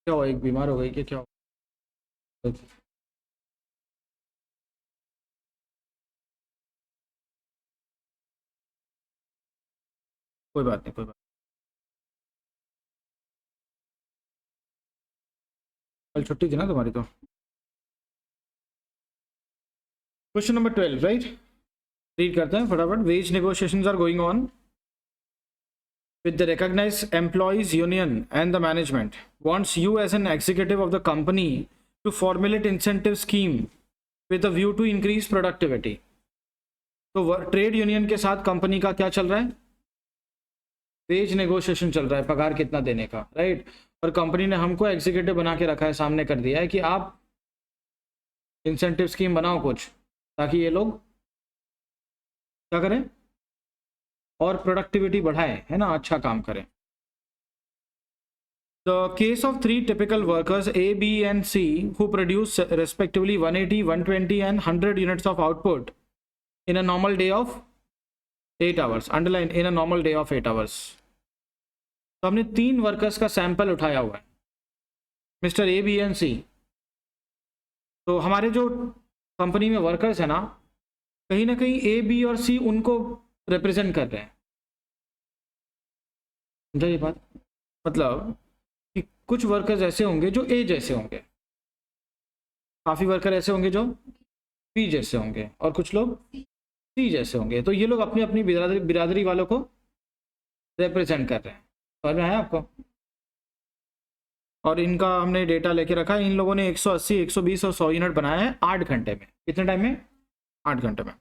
क्या हुआ, एक बीमार हो गई कि क्या हुआ? कोई बात नहीं, कोई बात। कल छुट्टी थी ना तुम्हारी तो। Question number 12, right? रीड करते हैं फटाफट। Wage negotiations are going on with the recognized employees union and the management wants you as an executive of the company to formulate incentive scheme with a view to increase productivity. तो trade union के साथ company का क्या चल रहा है? Veg negotiation चल रहा है, पगार कितना देने का, राइट? और कंपनी ने हमको एग्जीक्यूटिव बना के रखा है, सामने कर दिया है कि आप इंसेंटिव स्कीम बनाओ कुछ, ताकि ये लोग क्या करें और प्रोडक्टिविटी बढ़ाएं, है ना, अच्छा काम करें। The case of three typical workers A, B, and C who produce respectively 180, 120, and 100 units of output in a normal day of 8 hours. Underline in a normal day of 8 hours. तो हमने 3 workers का sample उठाया हुआ है, mister A, B and सी। तो हमारे जो company में वर्कर्स है ना कहीं ए, बी और सी उनको रिप्रेजेंट कर रहे हैं। समझा ये बात? मतलब कि कुछ वर्कर्स ऐसे होंगे जो ए जैसे होंगे, काफ़ी वर्कर ऐसे होंगे जो बी जैसे होंगे, और कुछ लोग सी जैसे होंगे। तो ये लोग अपनी अपनी बिरादरी वालों को रिप्रेजेंट कर रहे हैं। समझ में आया आपको? और इनका हमने डेटा लेके रखा है। इन लोगों ने 180, 120 और 100 यूनिट बनाया है 8 घंटे में। कितने टाइम में? 8 घंटे में।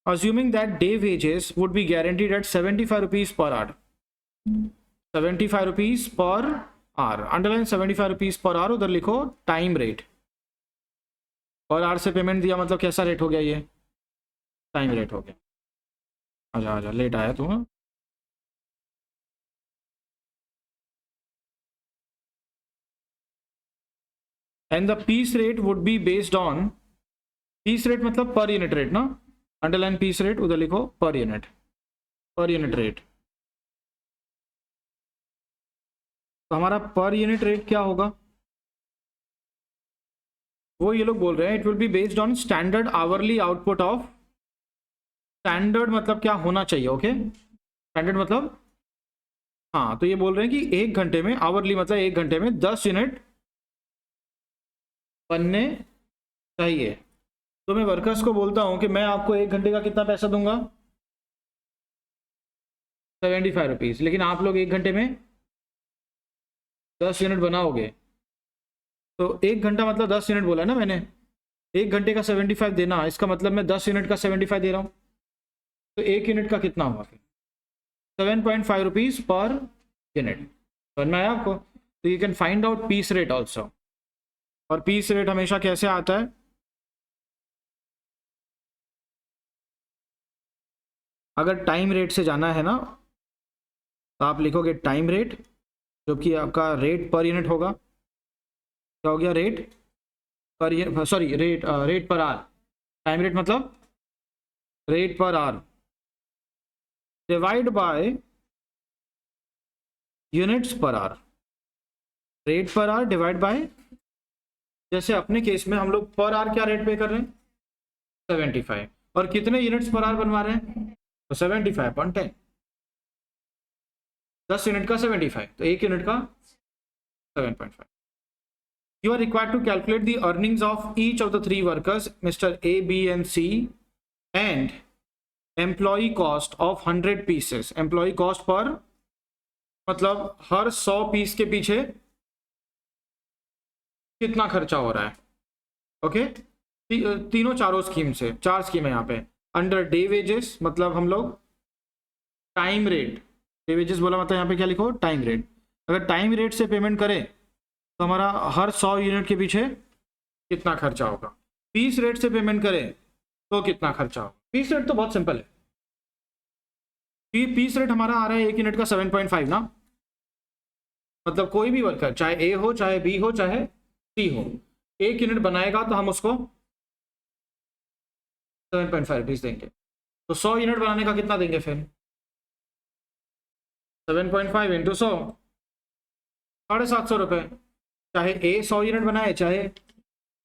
Assuming that day wages would be guaranteed at 75 rupees per hour. 75 rupees per hour. Underline 75 rupees per hour, उधर लिखो टाइम रेट। पर आवर से पेमेंट दिया मतलब कैसा रेट हो गया? ये टाइम रेट हो गया। आजा आजा, लेट आया तू। हाँ, and the piece rate would be based on, piece rate मतलब पर यूनिट रेट ना। अंडरलाइन पीस रेट, उधर लिखो पर यूनिट, पर यूनिट रेट। तो हमारा पर यूनिट रेट क्या होगा? वो ये लोग बोल रहे हैं it will be based on standard hourly output of, standard मतलब क्या होना चाहिए? ओके, स्टैंडर्ड मतलब, हाँ, तो ये बोल रहे हैं कि 1 घंटे में, आवरली मतलब 1 घंटे में 10 यूनिट बनने चाहिए। तो मैं वर्कर्स को बोलता हूँ कि मैं आपको 1 घंटे का कितना पैसा दूंगा? 75 रुपीज़। लेकिन आप लोग 1 घंटे में 10 यूनिट बनाओगे, तो 1 घंटा मतलब 10 यूनिट बोला ना मैंने। 1 घंटे का 75 देना, इसका मतलब मैं 10 यूनिट का 75 दे रहा हूँ। तो 1 यूनिट का कितना हुआ फिर? 7.5 रुपीज़ पर यूनिट। समझ में आया आपको? तो you can find out piece rate also. और पीस रेट हमेशा कैसे आता है? अगर टाइम रेट से जाना है ना, तो आप लिखोगे टाइम रेट, जो कि आपका रेट पर यूनिट होगा। क्या हो गया? Rate per, sorry, rate per hour. Time rate मतलब rate per hour divide by units per hour. Rate per hour divide by, जैसे अपने केस में हम लोग पर आवर क्या रेट पे कर रहे हैं? 75। और कितने यूनिट्स पर आवर बनवा रहे हैं? तो 75/10। 10 यूनिट का 75, तो 1 यूनिट का 7.5। You are required to calculate the earnings of each of the 3 workers, Mr. A, B, and C, and employee cost of 100 pieces. Employee cost पर मतलब हर 100 पीस के पीछे कितना खर्चा हो रहा है। ओके, तीनों चारों स्कीम से, 4 स्कीम है यहाँ पे। अंडर डे वेजेस मतलब हम लोग टाइम रेट, डे वेजेस बोला मतलब यहाँ पे क्या लिखो? Time rate. अगर टाइम रेट से पेमेंट करें तो हमारा हर 100 यूनिट के पीछे कितना खर्चा होगा। पीस रेट से पेमेंट करें तो कितना खर्चा होगा। पीस रेट तो बहुत सिंपल है। पीस रेट हमारा आ रहा है 1 यूनिट का 7.5 ना। मतलब कोई भी वर्कर, चाहे ए हो, चाहे बी हो, चाहे सी हो, 1 यूनिट बनाएगा तो हम उसको 7.5 रुपीज़ देंगे। तो 100 यूनिट बनाने का कितना देंगे फिर? 7.5 इंटू 100, 750 रुपये। चाहे ए 100 यूनिट बनाए, चाहे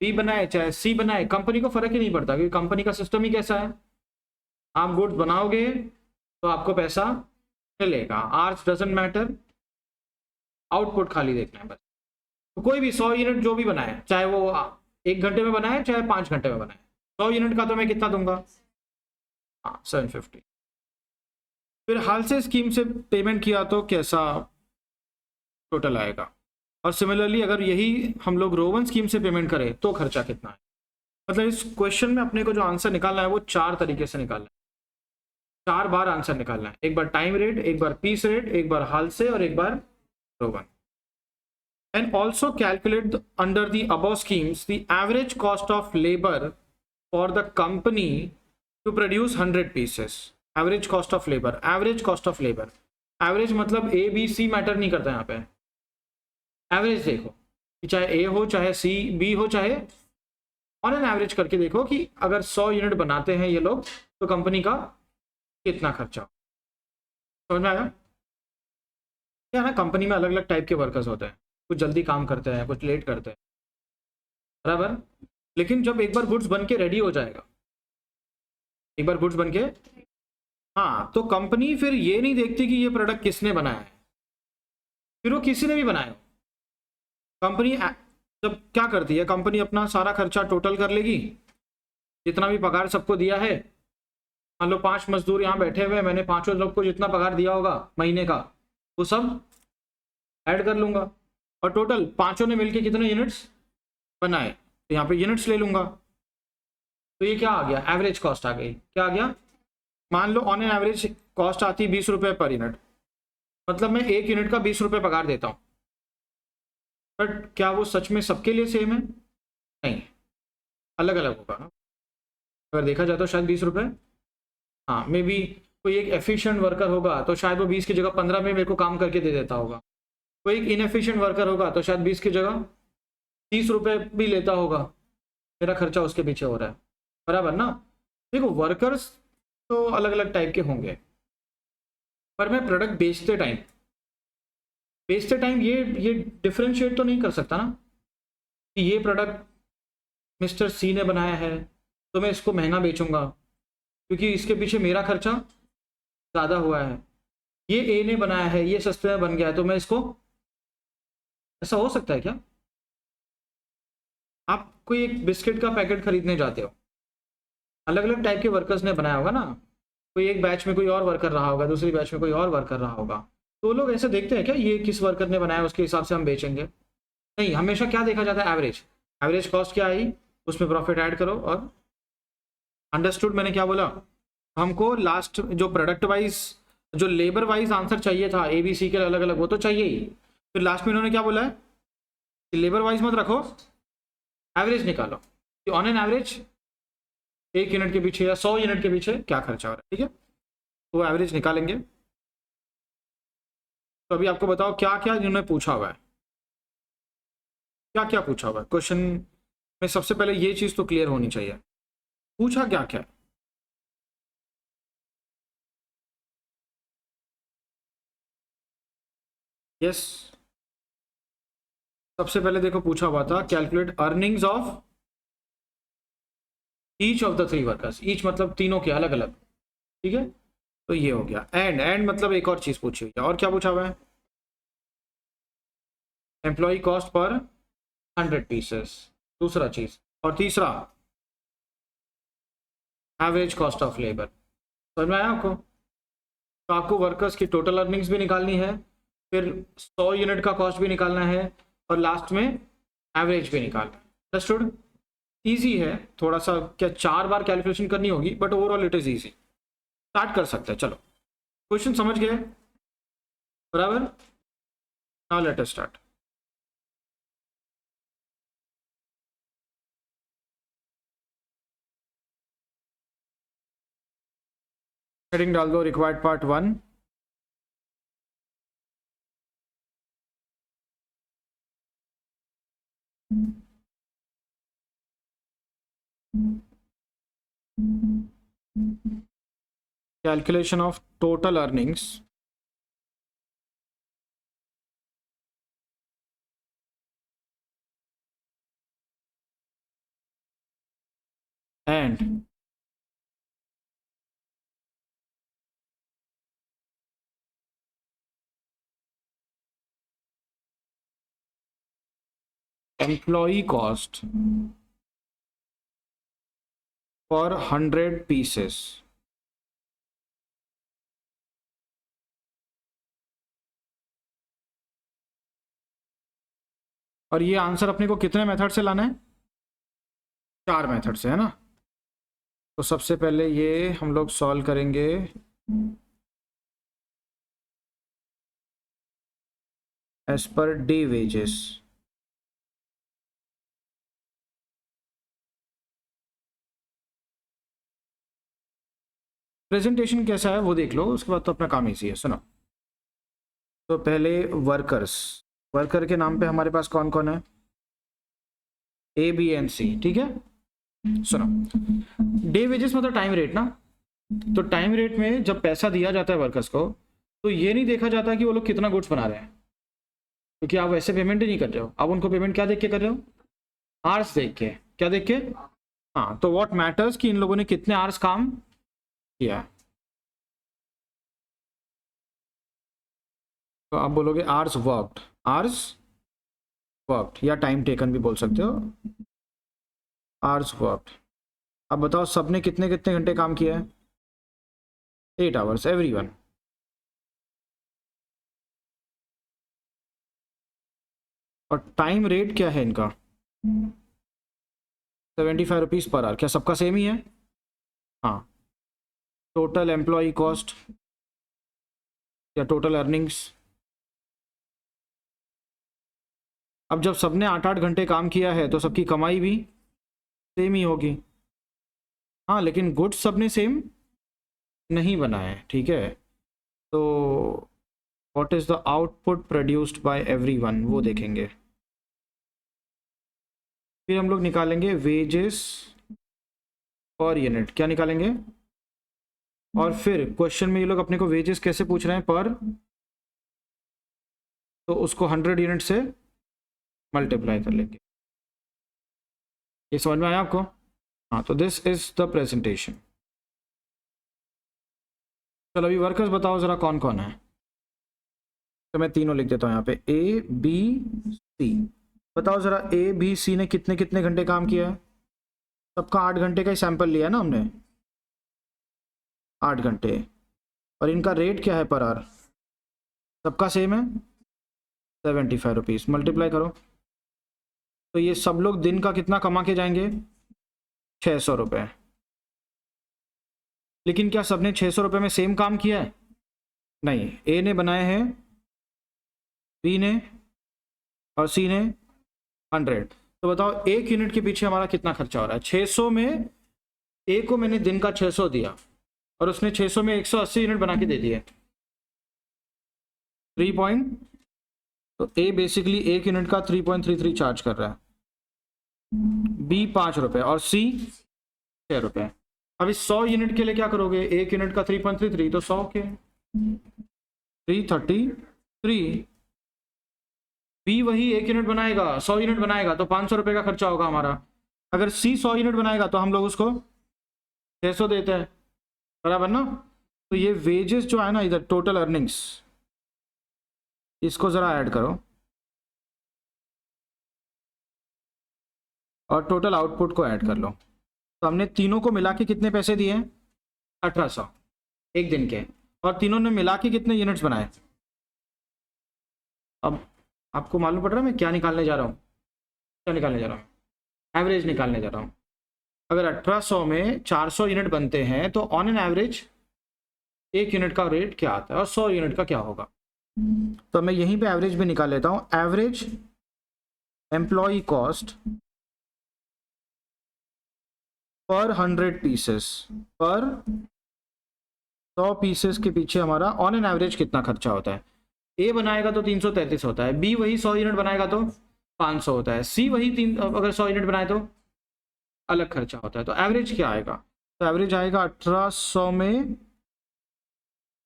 बी बनाए, चाहे सी बनाए, कंपनी को फर्क ही नहीं पड़ता, क्योंकि कंपनी का सिस्टम ही कैसा है, आप गुड्स बनाओगे तो आपको पैसा मिलेगा, आर्स डजंट मैटर, आउटपुट खाली देखना है बस। तो कोई भी 100 यूनिट जो भी बनाए, चाहे वो 1 घंटे में बनाए चाहे 5 घंटे में बनाए, 100 यूनिट का तो मैं कितना दूंगा, हाँ 750। फिर हाल से स्कीम से पेमेंट किया तो कैसा टोटल आएगा, और सिमिलरली अगर यही हम लोग रोवन स्कीम से पेमेंट करें तो खर्चा कितना है। मतलब इस क्वेश्चन में अपने को जो आंसर निकालना है वो 4 तरीके से निकालना है, 4 बार आंसर निकालना है, एक बार टाइम रेट, एक बार पीस रेट, एक बार हाल से, और एक बार Rowan. And also calculate under the above schemes the average cost of labour for the company to produce 100 pieces. Average cost of labour, average cost of labour, average मतलब A B C matter नहीं करता यहाँ पे, average देखो कि चाहे ए हो, चाहे सी बी हो, चाहे ऑन एन एवरेज करके देखो कि अगर 100 यूनिट बनाते हैं ये लोग तो कंपनी का कितना खर्चा हो। समझ में आया क्या ना, कंपनी में अलग अलग टाइप के वर्कर्स होते हैं, कुछ जल्दी काम करते हैं, कुछ लेट करते हैं, बराबर। लेकिन जब एक बार गुड्स बन के रेडी हो जाएगा, एक बार गुड्स बन के, हाँ, तो कंपनी फिर ये नहीं देखती कि ये प्रोडक्ट किसने बनाया है, फिर वो किसी ने भी बनाया। कंपनी जब क्या करती है, कंपनी अपना सारा खर्चा टोटल कर लेगी, जितना भी पगार सबको दिया है, मान लो 5 मजदूर यहाँ बैठे हुए हैं, मैंने पांचों लोग को जितना पगार दिया होगा महीने का वो सब ऐड कर लूंगा, और टोटल पांचों ने मिलके कितने यूनिट्स बनाए, तो यहाँ पे यूनिट्स ले लूंगा। तो ये क्या आ गया, एवरेज कॉस्ट आ गई। क्या आ गया, मान लो ऑन एन एवरेज कॉस्ट आती है 20 रुपये पर यूनिट, मतलब मैं 1 यूनिट का 20 रुपये पगार देता हूँ, बट क्या वो सच में सबके लिए सेम है, नहीं, अलग अलग होगा ना। अगर देखा जाए तो शायद 20 रुपये, हाँ मे बी कोई एक एफिशिएंट वर्कर होगा तो शायद वो 20 की जगह 15 में मेरे को काम करके दे देता होगा, कोई एक इनएफिशिएंट वर्कर होगा तो शायद 20 की जगह 30 रुपये भी लेता होगा, मेरा खर्चा उसके पीछे हो रहा है, बराबर ना। देखो वर्कर्स तो अलग अलग टाइप के होंगे, पर मैं प्रोडक्ट बेचते टाइम ये डिफ्रेंशिएट तो नहीं कर सकता ना कि ये प्रोडक्ट मिस्टर सी ने बनाया है तो मैं इसको महंगा बेचूंगा क्योंकि इसके पीछे मेरा खर्चा ज़्यादा हुआ है, ये ए ने बनाया है ये सस्ते में बन गया है तो मैं इसको, ऐसा हो सकता है क्या। आप कोई एक बिस्किट का पैकेट खरीदने जाते हो, अलग अलग टाइप के वर्कर्स ने बनाया होगा ना, कोई एक बैच में कोई और वर्कर रहा होगा, दूसरी बैच में कोई और वर्कर रहा होगा, तो लोग ऐसे देखते हैं क्या ये किस वर्कर ने बनाया उसके हिसाब से हम बेचेंगे, नहीं, हमेशा क्या देखा जाता है, एवरेज, एवरेज कॉस्ट क्या आई उसमें प्रॉफिट ऐड करो। और अंडरस्टूड मैंने क्या बोला, हमको लास्ट जो प्रोडक्ट वाइज जो लेबर वाइज आंसर चाहिए था ए बी सी के अलग अलग वो तो चाहिए ही, फिर लास्ट में इन्होंने क्या बोला है कि लेबर वाइज मत रखो, एवरेज निकालो कि ऑन एन एवरेज 1 यूनिट के पीछे या 100 यूनिट के पीछे क्या खर्चा हो रहा है, ठीक है, तो एवरेज निकालेंगे। तो अभी आपको बताओ क्या क्या इन्होंने पूछा हुआ है, क्या क्या पूछा हुआ है क्वेश्चन में, सबसे पहले ये चीज तो क्लियर होनी चाहिए, पूछा क्या क्या है। यस, सबसे पहले देखो पूछा हुआ था calculate earnings of each of the 3 workers, each मतलब तीनों के अलग अलग, ठीक है, तो ये हो गया। एंड मतलब एक और चीज पूछी हुई है, और क्या पूछा हुआ है, एम्प्लॉय कॉस्ट पर 100 पीसेस, दूसरा चीज, और तीसरा एवरेज कॉस्ट ऑफ लेबर। समझ में आया आपको, तो आपको वर्कर्स की टोटल अर्निंग्स भी निकालनी है, फिर 100 यूनिट का कॉस्ट भी निकालना है, और लास्ट में एवरेज भी निकालना है। अंडरस्टूड, ईजी है थोड़ा सा, क्या 4 बार कैलकुलेशन करनी होगी but overall it is easy, start कर सकते हैं। चलो क्वेश्चन समझ गए, बराबर, now let us start. Heading डाल दो required part 1, calculation of total earnings and employee cost for 100 pieces. और ये आंसर अपने को कितने मेथड से लाना है? 4 मेथड से, है ना। तो सबसे पहले ये हम लोग सॉल्व करेंगे as per day wages. Presentation कैसा है वो देख लो, उसके बाद तो अपना काम इजी है। सुनो, तो पहले वर्कर्स, वर्कर के नाम पे हमारे पास कौन कौन है? ए बी एंड सी, ठीक है। सुनो, डे वेजेस मतलब टाइम रेट ना। तो टाइम रेट में जब पैसा दिया जाता है वर्कर्स को, तो ये नहीं देखा जाता कि वो लोग कितना गुड्स बना रहे हैं, क्योंकि आप वैसे पेमेंट ही नहीं कर रहे हो। आप उनको पेमेंट क्या देख के कर रहे हो? आवर्स देख के। क्या देख के? हाँ, तो व्हाट मैटर्स कि इन लोगों ने कितने आवर्स काम किया। तो आप बोलोगे आवर्स वर्कड, आवर्स वर्कड, या टाइम टेकन भी बोल सकते हो, आवर्स वर्कड। अब बताओ सबने कितने कितने घंटे काम किया है? 8 आवर्स एवरीवन। और टाइम रेट क्या है इनका? 75 रुपीज़ पर आवर। क्या सबका सेम ही है? हाँ। टोटल एम्प्लॉय कॉस्ट या टोटल अर्निंग्स, अब जब सबने 8-8 घंटे काम किया है तो सबकी कमाई भी सेम ही होगी। हाँ, लेकिन गुड्स सबने सेम नहीं बनाए, ठीक है। तो what is the output produced by everyone, वो देखेंगे। फिर हम लोग निकालेंगे वेजेस पर यूनिट। क्या निकालेंगे? और फिर क्वेश्चन में ये लोग अपने को वेजेस कैसे पूछ रहे हैं? पर, तो उसको 100 यूनिट से मल्टीप्लाई कर लेंगे। ये समझ में आया आपको? हाँ, तो दिस इज द प्रेजेंटेशन। चलो अभी वर्कर्स बताओ जरा कौन कौन है। तो मैं तीनों लिख देता हूँ यहाँ पे, ए बी सी। बताओ जरा ए बी सी ने कितने कितने घंटे काम किया है? सबका 8 घंटे का ही सैंपल लिया है ना हमने, 8 घंटे। और इनका रेट क्या है पर आवर? सबका सेम है, 75 रुपीज़। मल्टीप्लाई करो, तो ये सब लोग दिन का कितना कमा के जाएंगे? 600 रुपये। लेकिन क्या सबने 600 रुपये में सेम काम किया है? नहीं, ए ने बनाए हैं, बी ने और सी ने 100। तो बताओ 1 यूनिट के पीछे हमारा कितना खर्चा हो रहा है? 600 में ए को मैंने दिन का 600 दिया और उसने 600 में 180 यूनिट बना के दे दिए, 3 पॉइंट। तो ए बेसिकली 1 यूनिट का 3.33 चार्ज कर रहा है, बी 5 रुपये और सी 6 रुपये। अब इस 100 यूनिट के लिए क्या करोगे? 1 यूनिट का 3.33, तो 100 के 333। बी वही 1 यूनिट बनाएगा, 100 यूनिट बनाएगा, तो 500 रुपये का खर्चा होगा हमारा। अगर सी 100 यूनिट बनाएगा तो हम लोग उसको 600 देते हैं, बराबर ना। तो ये वेजेस जो है ना, इधर टोटल अर्निंग्स, इसको ज़रा ऐड करो और टोटल आउटपुट को ऐड कर लो। तो हमने तीनों को मिला के कितने पैसे दिए हैं? 1800 एक दिन के। और तीनों ने मिला के कितने यूनिट्स बनाए? अब आपको मालूम पड़ रहा है मैं क्या निकालने जा रहा हूँ? क्या निकालने जा रहा हूँ? एवरेज निकालने जा रहा हूँ। अगर 1800 में 400 यूनिट बनते हैं तो ऑन एन एवरेज 1 यूनिट का रेट क्या आता है और 100 यूनिट का क्या होगा? तो मैं यहीं पे एवरेज भी निकाल लेता हूँ। एवरेज एम्प्लॉय कॉस्ट पर 100 पीसेस, पर 100 पीसेस के पीछे हमारा ऑन एन एवरेज कितना खर्चा होता है? ए बनाएगा तो 333 होता है, बी वही 100 यूनिट बनाएगा तो 500 होता है, सी वही अगर 100 यूनिट बनाए तो अलग खर्चा होता है। तो एवरेज क्या आएगा? तो एवरेज आएगा 1800 में,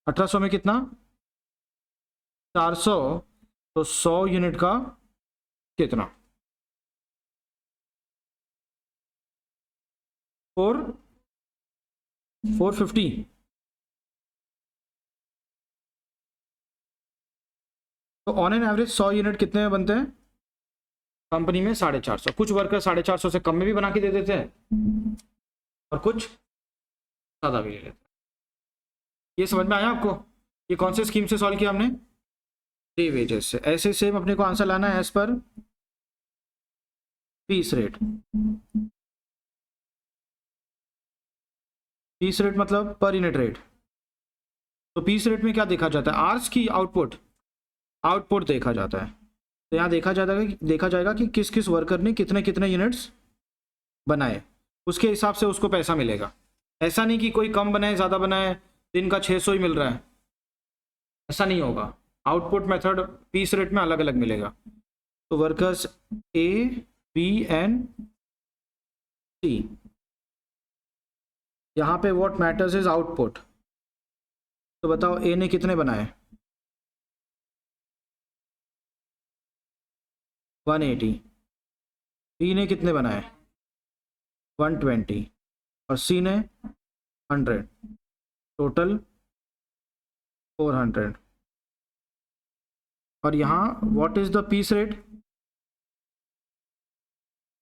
1800 में कितना? 400, तो 100 यूनिट का कितना? 450। तो ऑन एन एवरेज 100 यूनिट कितने में बनते हैं कंपनी में? 450। कुछ वर्कर 450 से कम में भी बना के दे देते हैं और कुछ ज़्यादा भी ले लेते हैं। ये समझ में आया आपको? ये कौन से स्कीम से सॉल्व किया हमने? डे वेजेस से। ऐसे सेम अपने को आंसर लाना है as per piece rate. Piece rate मतलब पर यूनिट रेट। तो पीस रेट में क्या देखा जाता है? आवर्स की आउटपुट देखा जाता है। तो यहाँ देखा जाएगा कि किस किस वर्कर ने कितने कितने यूनिट्स बनाए, उसके हिसाब से उसको पैसा मिलेगा। ऐसा नहीं कि कोई कम बनाए ज़्यादा बनाए दिन का 600 ही मिल रहा है, ऐसा नहीं होगा। आउटपुट मेथड पीस रेट में अलग अलग मिलेगा। तो वर्कर्स ए बी एंड सी, यहाँ पे व्हाट मैटर्स इज आउटपुट। तो बताओ ए ने कितने बनाए? 180। बी ने कितने बनाए? 120 और सी ने 100। टोटल 400। और यहाँ what is the piece rate?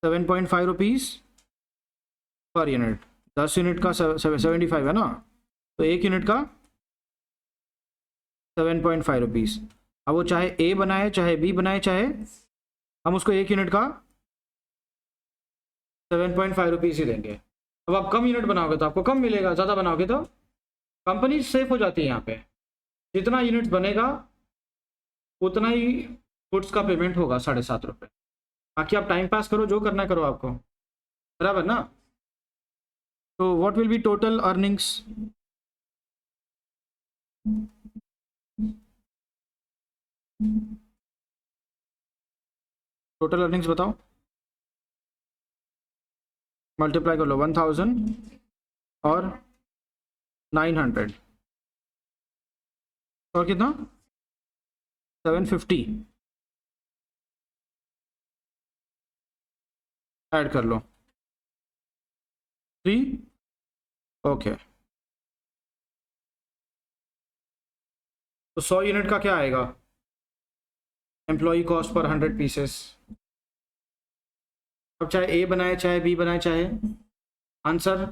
7.5 rupees per unit. 10 unit का 75 है ना, तो एक यूनिट का 7.5 रुपीज़। अब वो चाहे ए बनाए चाहे बी बनाए, चाहे हम उसको एक यूनिट का 7.5 रुपीज़ ही देंगे। अब आप कम यूनिट बनाओगे तो आपको कम मिलेगा, ज़्यादा बनाओगे तो कंपनी सेफ हो जाती है। यहाँ पे जितना यूनिट बनेगा उतना ही गुड्स का पेमेंट होगा 7.5 रुपये। बाकी आप टाइम पास करो, जो करना है करो आपको, बराबर ना। तो what will be total earnings? Total earnings बताओ, मल्टीप्लाई कर लो 1000 और 900 और कितना? 750 ऐड कर लो 3। ओके, तो 100 यूनिट का क्या आएगा? एम्प्लॉय कॉस्ट पर 100 पीसेस। अब चाहे ए बनाए चाहे बी बनाए, चाहे आंसर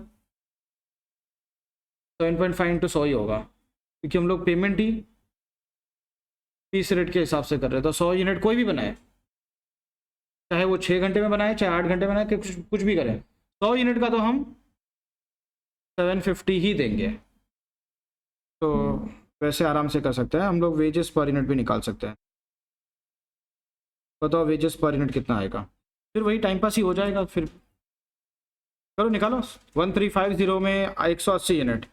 7.5 इंटू 100 ही होगा, क्योंकि हम लोग पेमेंट ही पीस रेट के हिसाब से कर रहे हैं। तो 100 यूनिट कोई भी बनाए, चाहे वो 6 घंटे में बनाए चाहे 8 घंटे में बनाए, कुछ भी करें, 100 यूनिट का तो हम 750 ही देंगे। तो वैसे आराम से कर सकते हैं हम लोग। वेजेस पर यूनिट भी निकाल सकते हैं। बताओ वेजेस पर यूनिट कितना आएगा? फिर वही टाइम पास ही हो जाएगा। फिर करो, निकालो। 1350 में 180 यूनिट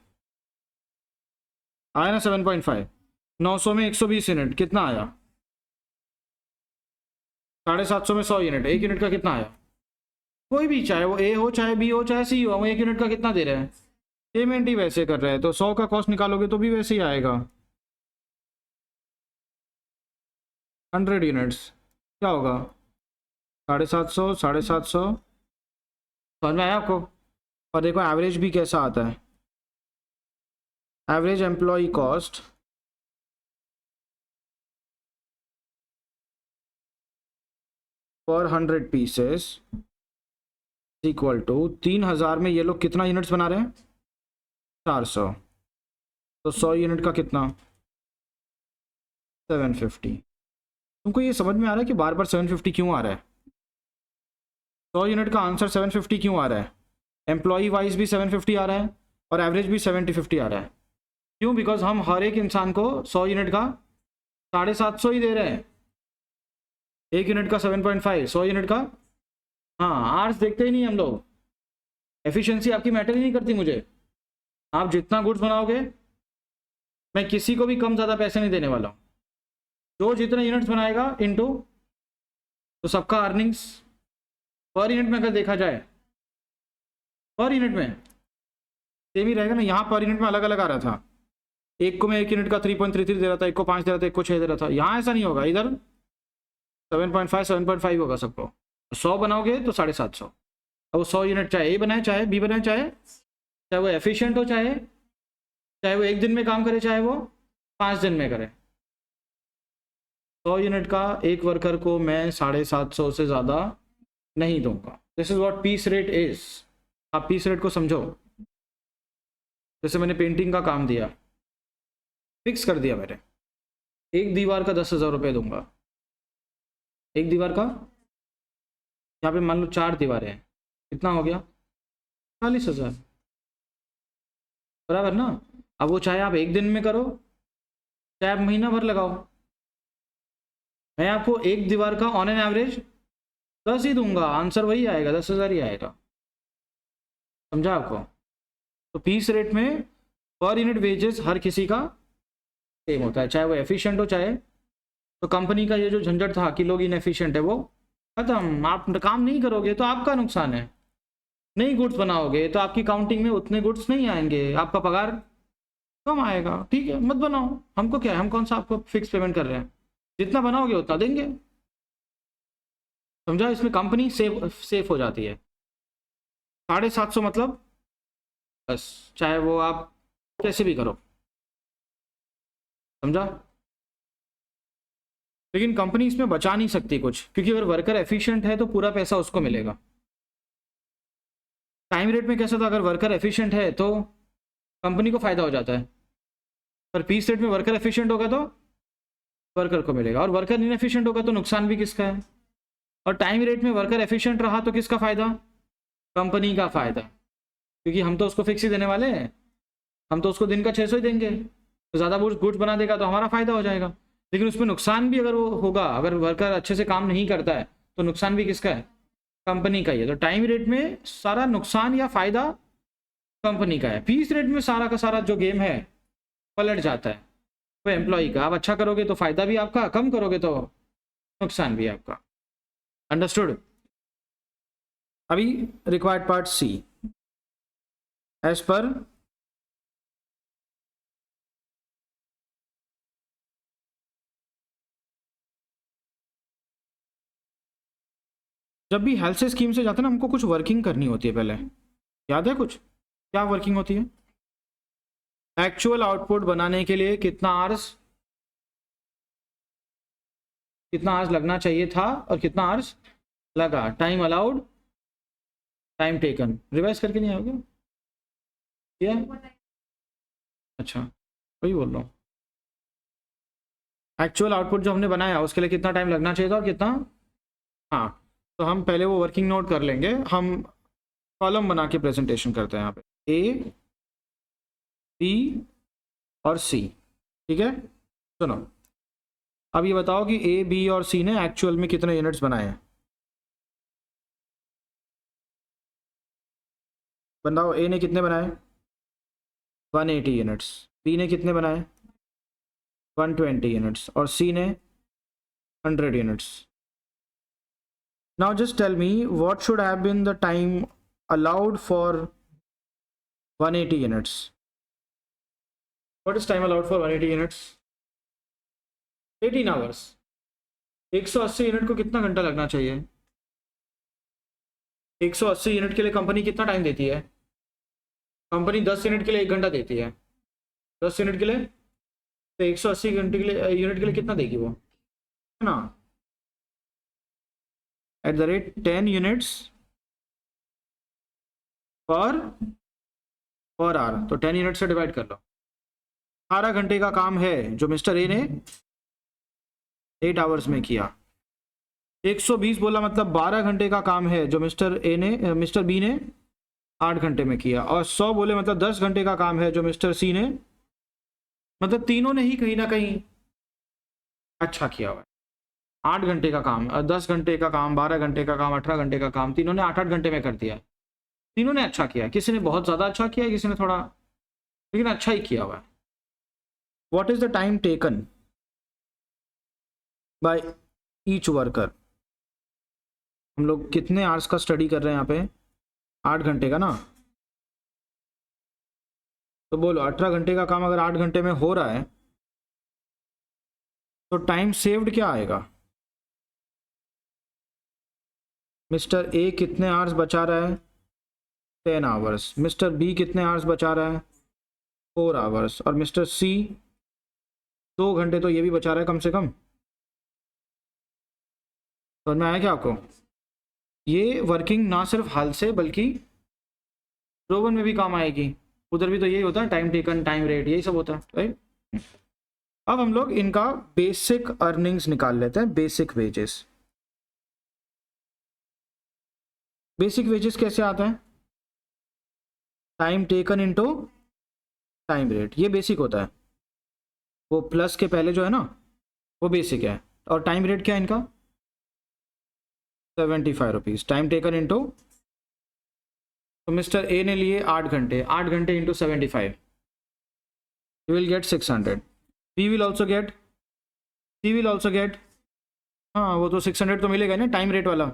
आया ना, 7.5। 900 में 120 यूनिट कितना आया? 750 में 100 यूनिट, एक यूनिट का कितना आया? कोई भी, चाहे वो ए हो चाहे बी हो चाहे सी हो, वो एक यूनिट का कितना दे रहे हैं? पेमेंट ही वैसे कर रहे हैं, तो 100 का कॉस्ट निकालोगे तो भी वैसे ही आएगा। 100 यूनिट्स क्या होगा? 750 750। समझ में आया आपको? और देखो एवरेज भी कैसा आता है। एवरेज एम्प्लॉय कॉस्ट पर 100 पीसेस इक्वल टू 3000 में ये लोग कितना यूनिट्स बना रहे हैं? 400। तो 100 यूनिट का कितना? 750। तुमको ये समझ में आ रहा है कि बार बार 750 क्यों आ रहा है? 100 यूनिट का आंसर 750 क्यों आ रहा है? एम्प्लॉय वाइज भी 750 आ रहा है और एवरेज भी 70-50 आ रहा है। क्यों? बिकॉज हम हर एक इंसान को 100 यूनिट का 750 ही दे रहे हैं। एक यूनिट का 7.5, 100 यूनिट का। हाँ, आर्ट्स देखते ही नहीं हम लोग। एफिशिएंसी आपकी मैटर ही नहीं करती मुझे। आप जितना गुड्स बनाओगे, मैं किसी को भी कम ज़्यादा पैसे नहीं देने वाला हूँ। जो जितने यूनिट्स बनाएगा इनटू, तो सबका अर्निंग्स पर यूनिट में अगर देखा जाए, पर यूनिट में सेम ही रहेगा ना। यहाँ पर यूनिट में अलग अलग आ रहा था। एक को मैं एक यूनिट का 3.33 दे रहा था, एक को 5 दे रहा था, एक को 6 दे रहा था। यहाँ ऐसा नहीं होगा, इधर 7.5 7.5 होगा सबको। 100 बनाओगे तो 750। अब वो 100 यूनिट चाहे ए बनाए चाहे बी बनाए, चाहे वो एफिशिएंट हो, चाहे वो 1 दिन में काम करे, चाहे वो 5 दिन में करे। 100 यूनिट का एक वर्कर को मैं 750 से ज़्यादा नहीं दूंगा। This is what piece rate is. आप पीस रेट को समझो। जैसे मैंने पेंटिंग का काम दिया, फिक्स कर दिया मैंने, एक दीवार का 10,000 रुपये दूंगा। एक दीवार का, यहाँ पे मान लो 4 दीवारें हैं, कितना हो गया? 40,000, बराबर ना। अब वो चाहे आप 1 दिन में करो, चाहे आप महीना भर लगाओ, मैं आपको एक दीवार का ऑन एन एवरेज 10 ही दूंगा, आंसर वही आएगा, 10,000 ही आएगा। समझा आपको? तो पीस रेट में पर यूनिट वेजेस हर किसी का सेम होता है, चाहे वो एफिशिएंट हो, चाहे तो कंपनी का ये जो झंझट था कि लोग इनएफिशिएंट है वो खत्म। आप काम नहीं करोगे तो आपका नुकसान है, नहीं गुड्स बनाओगे तो आपकी काउंटिंग में उतने गुड्स नहीं आएंगे, आपका पगार कम आएगा। ठीक है, मत बनाओ, हमको क्या है, हम कौन सा आपको फिक्स पेमेंट कर रहे हैं, जितना बनाओगे उतना देंगे। समझा? इसमें कंपनी सेफ हो जाती है। 750 मतलब बस, चाहे वो आप कैसे भी करो। समझा? लेकिन कंपनी इसमें बचा नहीं सकती कुछ, क्योंकि अगर वर्कर एफिशिएंट है तो पूरा पैसा उसको मिलेगा। टाइम रेट में कैसा था, अगर वर्कर एफिशिएंट है तो कंपनी को फायदा हो जाता है, पर पीस रेट में वर्कर एफिशिएंट होगा तो वर्कर को मिलेगा, और वर्कर इनएफिशिएंट होगा तो नुकसान भी किसका है। और टाइम रेट में वर्कर एफिशिएंट रहा तो किसका फायदा? कंपनी का फायदा, क्योंकि हम तो उसको फिक्स ही देने वाले हैं, हम तो उसको दिन का 600 ही देंगे, तो ज़्यादा गुड्स बना देगा तो हमारा फायदा हो जाएगा। लेकिन उसमें नुकसान भी अगर वो होगा, अगर वर्कर अच्छे से काम नहीं करता है तो नुकसान भी किसका है? कंपनी का ही है। तो टाइम रेट में सारा नुकसान या फायदा कंपनी का है, पीस रेट में सारा का सारा जो गेम है पलट जाता है वो एम्प्लॉय का। आप अच्छा करोगे तो फायदा भी आपका, कम करोगे तो नुकसान भी आपका। अंडरस्टूड? अभी रिक्वायर्ड पार्ट सी, एज पर जब भी हेल्थ से स्कीम से जाते हैं ना, हमको कुछ वर्किंग करनी होती है पहले, याद है कुछ? क्या वर्किंग होती है? एक्चुअल आउटपुट बनाने के लिए कितना आवर्स लगना चाहिए था और कितना आवर्स लगा, time allowed, time taken. Revise करके नहीं आओगे क्या? अच्छा, वही बोल रहा हूँ। एक्चुअल आउटपुट जो हमने बनाया उसके लिए कितना टाइम लगना चाहिए था और कितना। हाँ, तो हम पहले वो वर्किंग नोट कर लेंगे। हम कॉलम बना के प्रेजेंटेशन करते हैं यहाँ पे, ए, बी और सी। ठीक है, सुनो, अब ये बताओ कि ए, बी और सी ने एक्चुअल में कितने यूनिट्स बनाए हैं। बताओ, ए ने कितने बनाए? 180 यूनिट्स। बी ने कितने बनाए? 120 यूनिट्स। और सी ने 100 units. Now just tell me what should have been the time allowed for 180 units. What is time allowed for 180 units? 18 hours. 180 unit को कितना घंटा लगना चाहिए? 180 यूनिट के लिए कंपनी कितना टाइम देती है? कंपनी 10 यूनिट के लिए 1 घंटा देती है। 10 यूनिट के लिए तो 180 घंटे के लिए यूनिट के लिए कितना देगी वो, है ना? Eight the rate 10 units per our, तो 10 यूनिट से डिवाइड कर लो। 18 घंटे का काम है जो मिस्टर ए ने 8 आवर्स में किया। 120 बोला मतलब 12 घंटे का काम है जो मिस्टर बी ने 8 घंटे में किया। और 100 बोले मतलब 10 घंटे का काम है जो मिस्टर सी ने, मतलब तीनों ने ही कहीं ना कहीं अच्छा किया हुआ है। 8 घंटे का काम, 10 घंटे का काम, 12 घंटे का काम, 18 घंटे का काम, तीनों ने 8-8 घंटे में कर दिया है। तीनों ने अच्छा किया, किसी ने बहुत ज़्यादा अच्छा किया, किसी ने थोड़ा, लेकिन अच्छा ही किया हुआ है। What is the time taken by each worker? हम लोग कितने आवर्स का स्टडी कर रहे हैं यहाँ पे? 8 घंटे का ना। तो बोलो 18 घंटे का काम अगर 8 घंटे में हो रहा है तो टाइम सेव्ड क्या आएगा? मिस्टर ए कितने आवर्स बचा रहा है? 10 आवर्स। मिस्टर बी कितने आवर्स बचा रहा है? 4 आवर्स। और मिस्टर सी 2 घंटे तो ये भी बचा रहा है कम से कम। समझ में आया क्या आपको? ये वर्किंग ना सिर्फ हाल से बल्कि रोवन में भी काम आएगी। उधर भी तो यही होता है, टाइम टेकन, टाइम रेट, यही सब होता है, राइट। अब हम लोग इनका बेसिक अर्निंग्स निकाल लेते हैं, बेसिक वेजेस। बेसिक वेजेस कैसे आता है? Time taken into time rate, ये बेसिक होता है। वो प्लस के पहले जो है ना वो बेसिक है। और टाइम रेट क्या है इनका? 75 रुपीज़। टाइम टेकन इनटू, तो मिस्टर ए ने लिए 8 घंटे, 8 घंटे into 75, you will get 600। B will also get, C will also get, हाँ वो तो 600 तो मिलेगा ना, टाइम रेट वाला।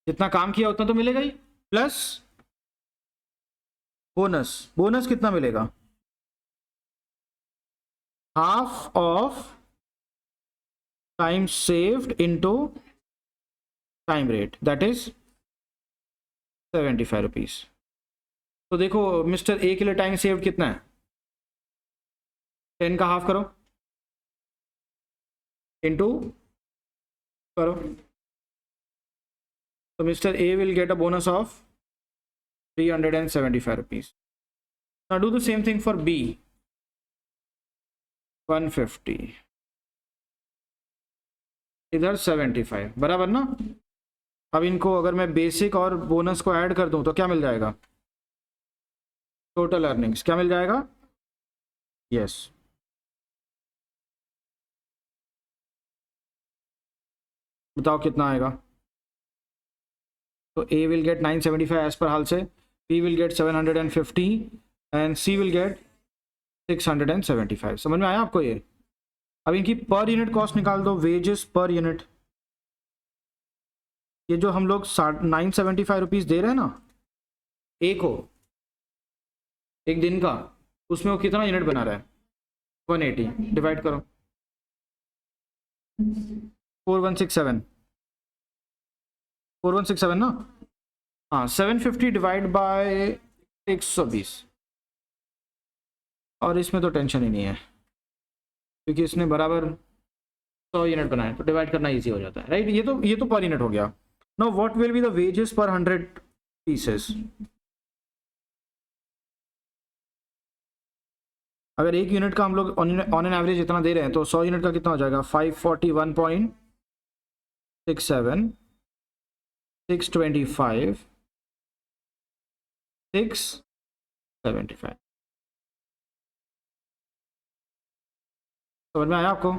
जितना काम किया उतना तो मिलेगा ही, प्लस बोनस। बोनस कितना मिलेगा? Half of time saved into time rate, that is 75 rupees. तो देखो मिस्टर ए के लिए टाइम सेव्ड कितना है? 10 का हाफ करो इनटू करो, तो mister A will get a bonus of 375 rupees. Now do the same thing for B. 150, इधर 75, बराबर ना। अब इनको अगर मैं बेसिक और बोनस को ऐड कर दूं तो क्या मिल जाएगा? टोटल अर्निंग्स क्या मिल जाएगा? यस, बताओ कितना आएगा? तो A will get 975 as per हाल से, B will get 750 and C will get 675। समझ में आया आपको ये? अब इनकी पर यूनिट कॉस्ट निकाल दो, वेजेस पर यूनिट। ये जो हम लोग 975 रुपीज़ दे रहे हैं ना ए को एक दिन का, उसमें वो कितना यूनिट बना रहा है? 180, डिवाइड करो 4167, 4167 ना। हाँ, 750 डिवाइड बाय 120। और इसमें तो टेंशन ही नहीं है क्योंकि इसने बराबर 100 यूनिट बनाए, तो डिवाइड करना इजी हो जाता है, राइट। ये तो पर यूनिट हो गया। Now what will be the wages पर 100 पीसेस? अगर एक यूनिट का हम लोग ऑन एन एवरेज इतना दे रहे हैं तो 100 यूनिट का कितना हो जाएगा? 541.67, 625, 675। समझ में आया आपको?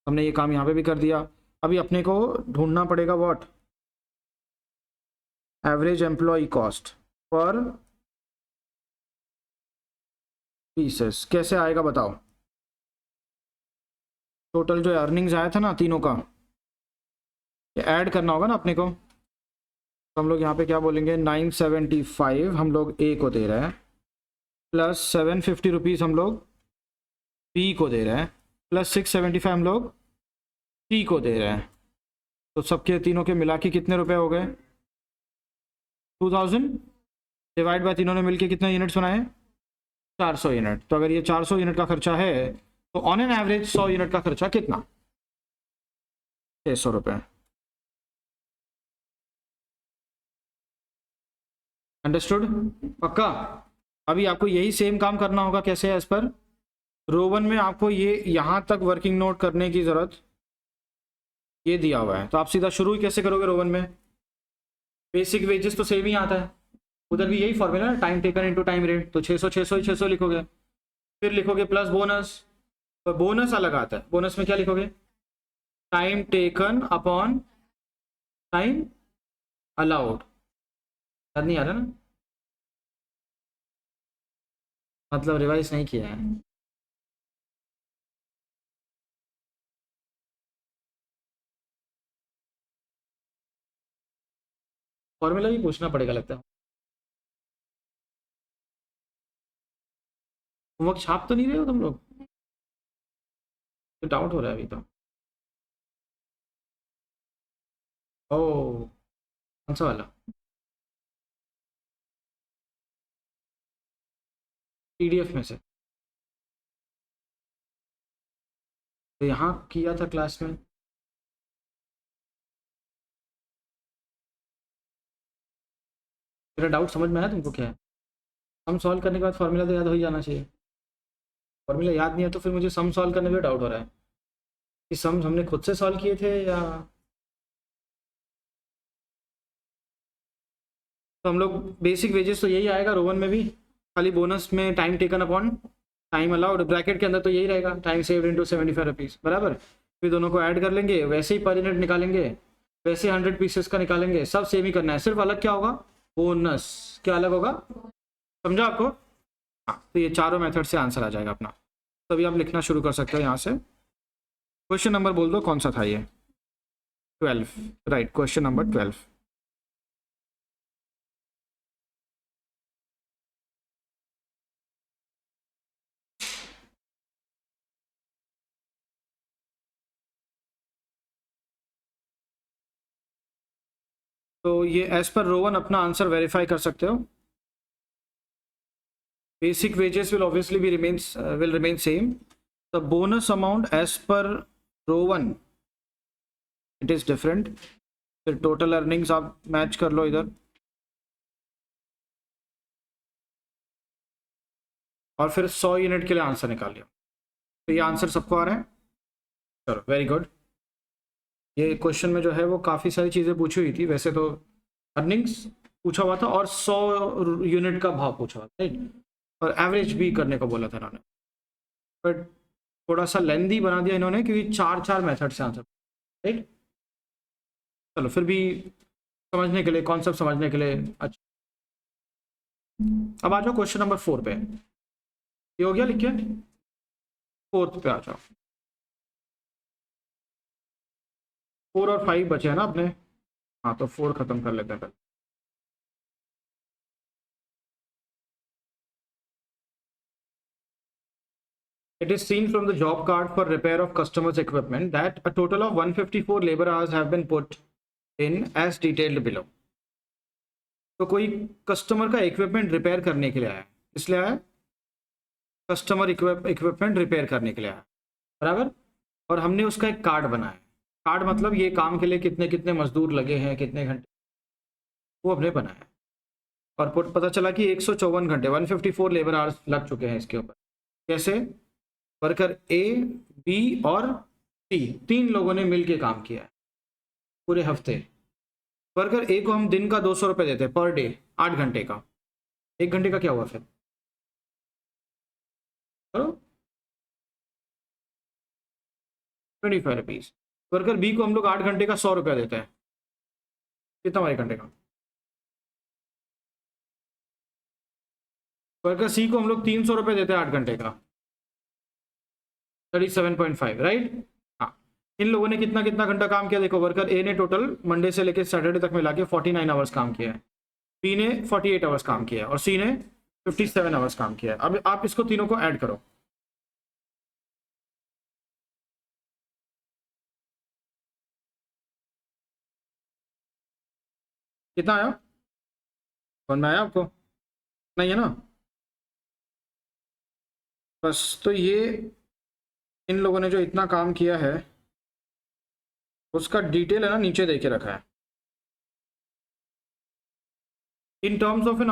हमने ये काम यहाँ पे भी कर दिया। अभी अपने को ढूंढना पड़ेगा what? Average employee cost per pieces. कैसे आएगा बताओ? टोटल जो अर्निंग्स आया था ना तीनों का, ये ऐड करना होगा ना अपने को। तो हम लोग यहाँ पे क्या बोलेंगे? 975 हम लोग ए को दे रहे हैं, प्लस 750 रुपीज़ हम लोग बी को दे रहे हैं, प्लस 675 हम लोग सी को दे रहे हैं। तो सबके तीनों के मिला के कितने रुपए हो गए? 2000 डिवाइड बाय तीनों ने मिलके कितने यूनिट्स बनाए? 400 यूनिट। तो अगर ये 400 यूनिट का खर्चा है तो ऑन एन एवरेज 100 यूनिट का खर्चा कितना? 600 रुपये। अंडरस्टूड? पक्का? अभी आपको यही सेम काम करना होगा। कैसे? एज पर रोवन में आपको ये यहाँ तक वर्किंग नोट करने की ज़रूरत ये दिया हुआ है, तो आप सीधा शुरू ही कैसे करोगे रोवन में? बेसिक वेजेस तो सेम ही आता है, उधर भी यही फॉर्मूला है, time taken into time rate. तो 600 600 600 लिखोगे, फिर लिखोगे प्लस बोनस। तो बोनस अलग आता है, बोनस में क्या लिखोगे? Time taken upon time allowed. याद नहीं आ रहा ना? मतलब रिवाइज नहीं किया है। फॉर्मूला भी पूछना पड़ेगा लगता है। होमवर्क छाप तो नहीं रहे हो तुम लोग? तो डाउट हो रहा है अभी तो। ओ कौन सा वाला? पीडीएफ में से? तो यहाँ किया था क्लास में। मेरा डाउट समझ में आया तुमको क्या है? सम सॉल्व करने के बाद फॉर्मूला तो याद हो ही जाना चाहिए। फॉर्मूला याद नहीं है तो फिर मुझे सम सॉल्व करने में डाउट हो रहा है कि सम हमने खुद से सॉल्व किए थे या। तो हम लोग बेसिक वेजेस तो यही आएगा रोवन में भी, खाली बोनस में time taken upon time allowed, bracket के अंदर तो यही रहेगा, टाइम सेव्ड इनटू 75 रुपीज़ बराबर। फिर दोनों को ऐड कर लेंगे, वैसे ही पर यूनिट निकालेंगे, वैसे 100 पीसेस का निकालेंगे, सब सेम ही करना है, सिर्फ अलग क्या होगा? बोनस। क्या अलग होगा? समझा आपको? हाँ, तो ये चारों मेथड से आंसर आ जाएगा अपना। तो अभी आप लिखना शुरू कर सकते हो यहाँ से। क्वेश्चन नंबर बोल दो कौन सा था ये? 12, राइट, क्वेश्चन नंबर 12। तो ये एज पर रोवन अपना आंसर वेरीफाई कर सकते हो। Basic wages will obviously be will remain same. The bonus amount as per Rowan it is different. फिर टोटल अर्निंग्स आप मैच कर लो इधर, और फिर 100 यूनिट के लिए आंसर निकाल लिया। तो ये आंसर सबको आ रहा है? चलो वेरी गुड। ये क्वेश्चन में जो है वो काफ़ी सारी चीज़ें पूछी हुई थी वैसे तो। अर्निंग्स पूछा हुआ था और 100 यूनिट का भाव पूछा हुआ था, राइट, और एवरेज भी करने को बोला था इन्होंने, बट थोड़ा सा लेंदी बना दिया इन्होंने क्योंकि चार मेथड से आंसर, राइट। चलो फिर भी समझने के लिए, कॉन्सेप्ट समझने के लिए अच्छा। अब आ जाओ क्वेश्चन नंबर 4 पे। ये हो गया लिख के? 4th पे आ जाओ। 4 और 5 बचे हैं ना अपने? हाँ, तो 4 खत्म कर लेते हैं पहले। It is seen from the job card for repair of customers' equipment that a total of 154 labor hours have been put in as detailed below. तो कोई कस्टमर का इक्विपमेंट रिपेयर करने के लिए आया, इसलिए आया कस्टमर इक्विपमेंट रिपेयर करने के लिए आया, बराबर। और हमने उसका एक कार्ड बनाया। कार्ड मतलब ये काम के लिए कितने कितने मजदूर लगे हैं, कितने घंटे, वो हमने बनाया। और पता चला कि 154 घंटे 154 लेबर आवर्स लग चुके हैं इसके ऊपर। कैसे? वर्कर ए, बी और सी, 3 लोगों ने मिलके काम किया है पूरे हफ्ते। वर्कर ए को हम दिन का 200 रुपये देते हैं पर डे, 8 घंटे का। 1 घंटे का क्या हुआ फिर? करो, 25 रुपीज़। वर्कर बी को हम लोग 8 घंटे का 100 रुपया देते हैं, कितना हुआ 1 घंटे का? वर्कर सी को हम लोग 300 रुपये देते हैं 8 घंटे का, 37.5, राइट। हाँ, इन लोगों ने कितना कितना घंटा काम किया देखो। वर्कर ए ने टोटल मंडे से लेकर सैटरडे तक मिला के 49 आवर्स काम किया है, बी ने 48 आवर्स काम किया है और सी ने 57 आवर्स काम किया है। अब आप इसको तीनों को ऐड करो, कितना आया? समझ में आया आपको? नहीं है ना? बस, तो ये इन लोगों ने जो इतना काम किया है उसका डिटेल है ना नीचे देके रखा है। In terms of an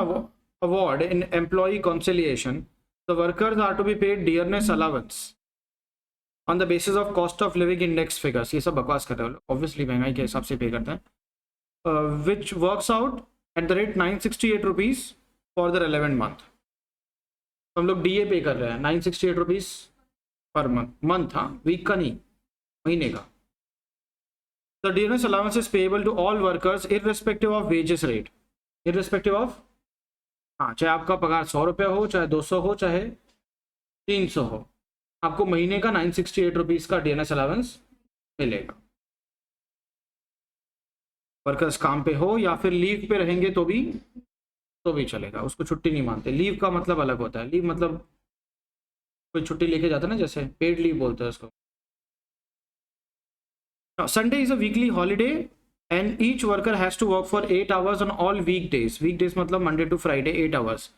award in employ conciliation the workers are to be paid dearness allowance on the basis of cost of living index figures. ये सब बकवास कर रहे हो, ऑब्वियसली महंगाई के हिसाब से पे करते हैं। Which works out at the rate 968 rupees for the relevant month. हम लोग डीए पे कर रहे हैं 968 रुपीज़ पर मंथ, हाँ, वीक का नहीं, महीने का। The dearness allowance is payable to all workers irrespective of wages rate, irrespective of, हाँ, चाहे आपका पगार 100 रुपये हो, चाहे 200 हो, चाहे 300 हो, आपको महीने का 968 रुपीज़ का डियरनेस अलाउंस मिलेगा। वर्कर्स काम पे हो या फिर लीव पे रहेंगे तो भी चलेगा, उसको छुट्टी नहीं मानते। लीव का मतलब अलग होता है, लीव मतलब कोई छुट्टी लेके जाता है ना, जैसे पेड लीव बोलते हैं उसको। Sunday is a weekly holiday and each worker has to work for 8 hours on all weekdays मतलब Monday to Friday 8 hours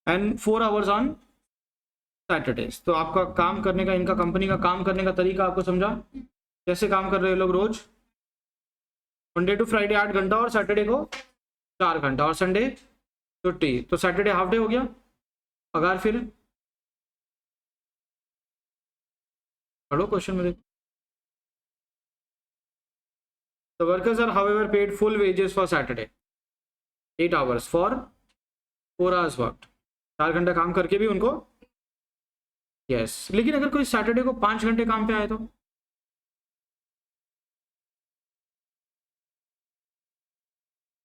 and 4 hours on Saturdays. तो आपका काम करने का, इनका कंपनी का काम करने का तरीका आपको समझा, कैसे काम कर रहे हैं लोग रोज? मंडे टू फ्राइडे 8 घंटा और सैटरडे को 4 घंटा और संडे छुट्टी। तो सैटरडे हाफ डे हो गया। पगार फिर पढ़ो क्वेश्चन में देखो। The workers are however paid full wages for Saturday 8 hours for 4 hours worked। 4 घंटा काम करके भी उनको यस। लेकिन अगर कोई सैटरडे को 5 घंटे काम पे आए तो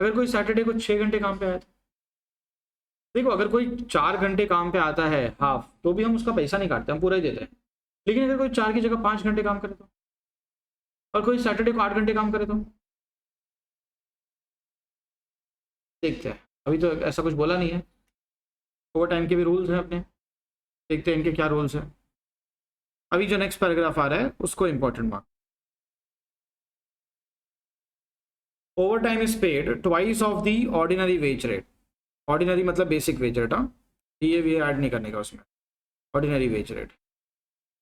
अगर कोई सैटरडे को 6 घंटे काम पे आया तो देखो, अगर कोई 4 घंटे काम पे आता है हाफ, तो भी हम उसका पैसा नहीं काटते, हम पूरा ही देते हैं। लेकिन अगर कोई 4 की जगह 5 घंटे काम करे तो, और कोई सैटरडे को 8 घंटे काम करे तो देखते हैं। अभी तो ऐसा कुछ बोला नहीं है, ओवर टाइम के भी रूल्स हैं अपने, देखते हैं इनके क्या रूल्स हैं। अभी जो नेक्स्ट पैराग्राफ आ रहा है उसको important mark. Over time is paid twice of the ordinary wage rate. Ordinary मतलब बेसिक वेज रेट, हाँ, ये भी ऐड नहीं करने का उसमें, ordinary wage rate.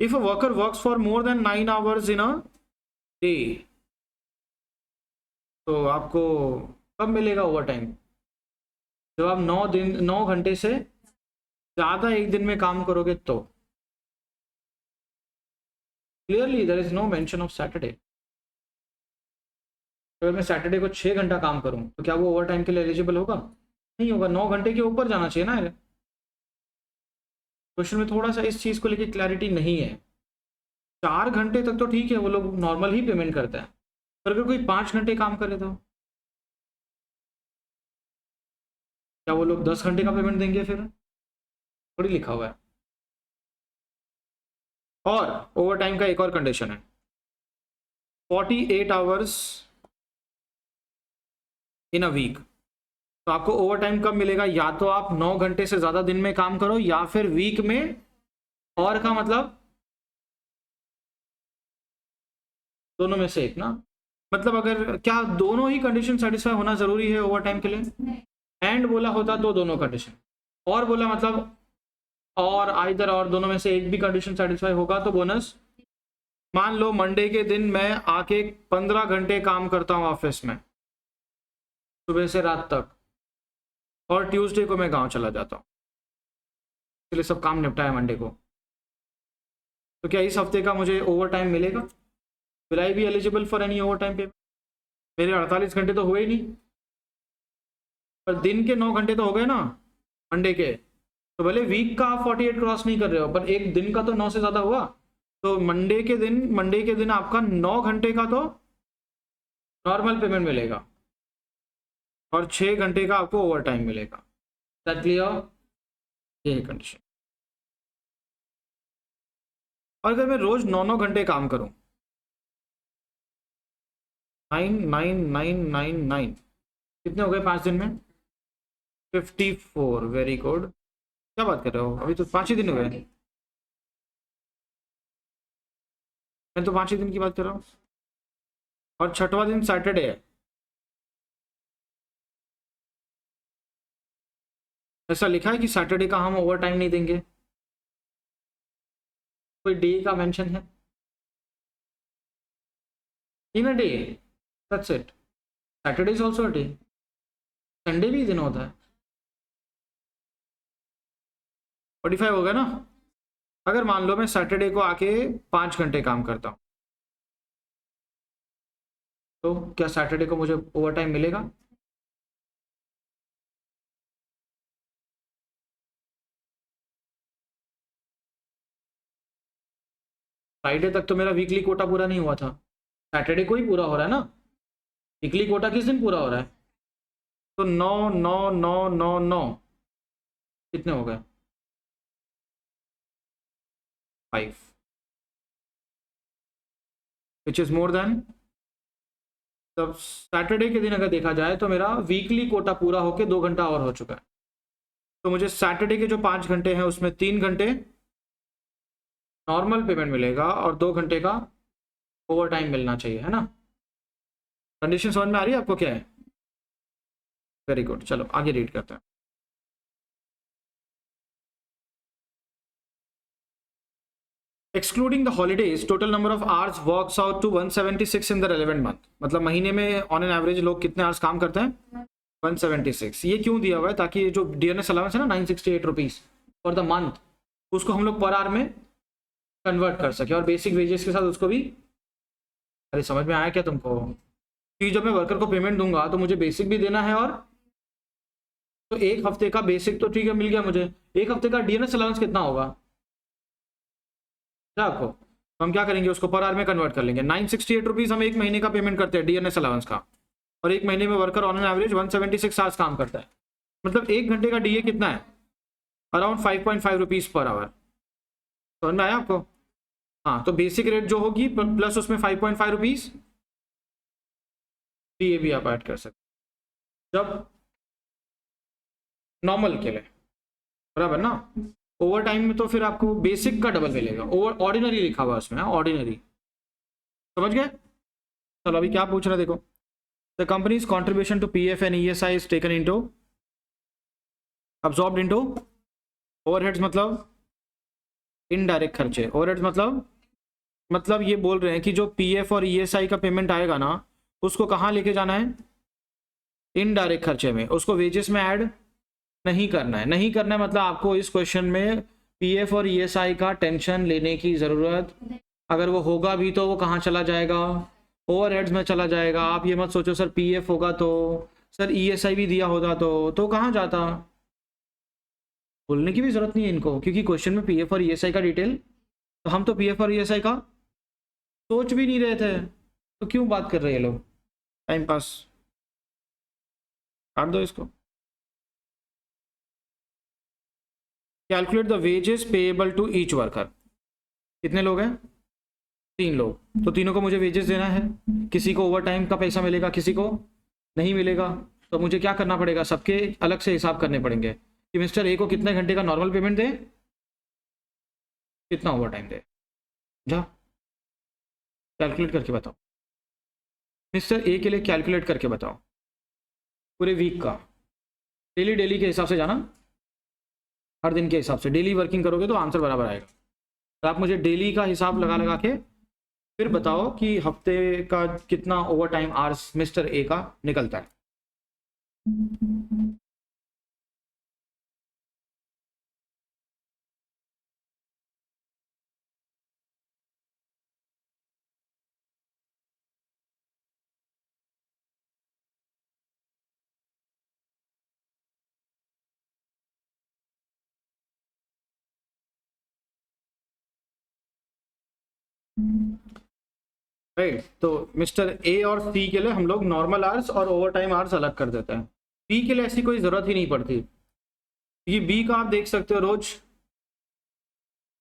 If a worker works for more than 9 hours in a day, तो आपको कब मिलेगा ओवर टाइम? जब आप 9 घंटे से ज़्यादा एक दिन में काम करोगे तो। Clearly there is no mention of Saturday. अगर मैं सैटरडे को 6 घंटा काम करूं तो क्या वो ओवर टाइम के लिए एलिजिबल होगा? नहीं होगा। 9 घंटे के ऊपर जाना चाहिए ना। क्वेश्चन में थोड़ा सा इस चीज़ को लेकर क्लैरिटी नहीं है। 4 घंटे तक तो ठीक है, वो लोग नॉर्मल ही पेमेंट करते हैं, पर अगर कोई 5 घंटे काम करे तो क्या वो लोग 10 घंटे का पेमेंट देंगे? फिर थोड़ी लिखा हुआ है। और ओवर टाइम का एक और कंडीशन है, 48 आवर्स इन अ वीक। तो आपको ओवर टाइम कब मिलेगा? या तो आप 9 घंटे से ज्यादा दिन में काम करो, या फिर वीक में, और का मतलब दोनों में से एक ना। मतलब अगर क्या दोनों ही कंडीशन सेटिस्फाई होना जरूरी है ओवर टाइम के लिए? एंड बोला होता तो दोनों कंडीशन, और बोला मतलब और आइदर और, दोनों में से एक भी कंडीशन सेटिस्फाई होगा तो बोनस। मान लो मंडे के दिन मैं आके 15 घंटे काम करता हूँ ऑफिस में सुबह से रात तक, और ट्यूसडे को मैं गांव चला जाता हूँ, इसलिए सब काम निपटाया मंडे को, तो क्या इस हफ्ते का मुझे ओवर टाइम मिलेगा? Will I be eligible for any over time payment? मेरे 48 घंटे तो हुए ही नहीं, पर दिन के 9 घंटे तो हो गए ना मंडे के। तो भले वीक का आप 48 क्रॉस नहीं कर रहे हो, पर एक दिन का तो 9 से ज़्यादा हुआ। तो मंडे के दिन आपका 9 घंटे का तो नॉर्मल पेमेंट मिलेगा, और 6 घंटे का आपको ओवर टाइम मिलेगा। That clear? ये है कंडीशन। और अगर मैं रोज 9 घंटे काम करूं, 9 कितने हो गए 5 दिन में? 54। Very good. क्या बात कर रहे हो, अभी तो 5 ही दिन हुए। मैं तो 5 ही दिन की बात कर रहा हूँ, और 6वां दिन सैटरडे है। ऐसा लिखा है कि सैटरडे का हम ओवर टाइम नहीं देंगे, कोई डे का मेंशन है? In a day, that's it. Saturday is also a day, Sunday भी दिन होता है। 45 हो गया ना। अगर मान लो मैं सैटरडे को आके 5 घंटे काम करता हूँ, तो क्या सैटरडे को मुझे ओवर टाइम मिलेगा? फ्राइडे तक तो मेरा वीकली कोटा पूरा नहीं हुआ था, सैटरडे को ही पूरा हो रहा है ना। वीकली कोटा किस दिन पूरा हो रहा है? तो 9 कितने हो गए? 5, विच इज मोर देन। तब सैटरडे के दिन अगर देखा जाए तो मेरा वीकली कोटा पूरा होके 2 घंटा और हो चुका है। तो मुझे सैटरडे के जो 5 घंटे हैं उसमें 3 घंटे नॉर्मल पेमेंट मिलेगा, और 2 घंटे का ओवर टाइम मिलना चाहिए, है ना। कंडीशन समझ में आ रही है आपको क्या है? वेरी गुड, चलो आगे रीड करते हैं। Excluding the holidays total number of hours works out to 176 in the relevant month. मतलब महीने में ऑन एन एवरेज लोग कितने आवर्स काम करते हैं? 176। ये क्यों दिया हुआ है? ताकि ये जो डीएनएस अलाउंस है ना 968 रुपीज फॉर द मंथ, उसको हम लोग पर आवर में कन्वर्ट कर सके और बेसिक वेजेस के साथ उसको भी। अरे समझ में आया क्या तुमको? क्योंकि जब मैं वर्कर को पेमेंट दूंगा तो मुझे बेसिक भी देना है, और तो एक हफ्ते का बेसिक तो ठीक है मिल गया मुझे, एक हफ्ते का डीएनएस अलाउंस कितना होगा क्या आपको? तो हम क्या करेंगे, उसको पर आवर में कन्वर्ट कर लेंगे। 968 रुपीज हम एक महीने का पेमेंट करते हैं डीएनएस अलाउंस का, और एक महीने में worker on an average 176 hours काम करता है। मतलब एक घंटे का डीए कितना है? Around 5.5 rupees per our. समझ में आया आपको? हाँ, तो बेसिक रेट जो होगी प्लस उसमें 5.5 रुपीज डीए भी आप ऐड कर सकते जब नॉर्मल के लिए, बराबर ना। ओवर टाइम में तो फिर आपको बेसिक का डबल मिलेगा। ओवर ऑर्डिनरी लिखा हुआ उसमें, ऑर्डिनरी, समझ गए? चलो अभी क्या पूछ रहा है देखो। The company's contribution to PF and ESI is taken into absorbed into overheads, मतलब इनडायरेक्ट खर्चे। ओवरहेड्स मतलब ये बोल रहे हैं कि जो पीएफ और ईएसआई का पेमेंट आएगा ना, उसको कहाँ लेके जाना है? इनडायरेक्ट खर्चे में। उसको वेजेस में ऐड नहीं करना है। नहीं करना है मतलब आपको इस क्वेश्चन में पीएफ और ईएसआई का टेंशन लेने की ज़रूरत, अगर वो होगा भी तो वो कहाँ चला जाएगा? ओवरहेड्स में चला जाएगा। आप ये मत सोचो सर पीएफ होगा तो, सर ईएसआई भी दिया होता तो कहाँ जाता। बोलने की भी ज़रूरत नहीं है इनको, क्योंकि क्वेश्चन में पीएफ और ईएसआई का डिटेल, तो हम तो पीएफ और ईएसआई का सोच भी नहीं रहे थे, तो क्यों बात कर रहे हैं लोग? टाइम पास, काट दो इसको। Calculate the wages payable to each worker. कितने लोग हैं? 3 लोग, तो तीनों को मुझे वेजेस देना है। किसी को ओवर टाइम का पैसा मिलेगा, किसी को नहीं मिलेगा। तो मुझे क्या करना पड़ेगा? सबके अलग से हिसाब करने पड़ेंगे कि मिस्टर ए को कितने घंटे का नॉर्मल पेमेंट दे, कितना ओवर टाइम दे। जा कैलकुलेट करके बताओ, मिस्टर ए के लिए कैलकुलेट करके बताओ पूरे वीक का। डेली के हिसाब से जाना, हर दिन के हिसाब से डेली वर्किंग करोगे तो आंसर बराबर आएगा। तो आप मुझे डेली का हिसाब लगा के फिर बताओ कि हफ्ते का कितना over time hours mister A का निकलता है। राइट, तो मिस्टर ए और सी के लिए हम लोग नॉर्मल आवर्स और ओवर टाइम आवर्स अलग कर देते हैं। बी के लिए ऐसी कोई ज़रूरत ही नहीं पड़ती, क्योंकि बी का आप देख सकते हो रोज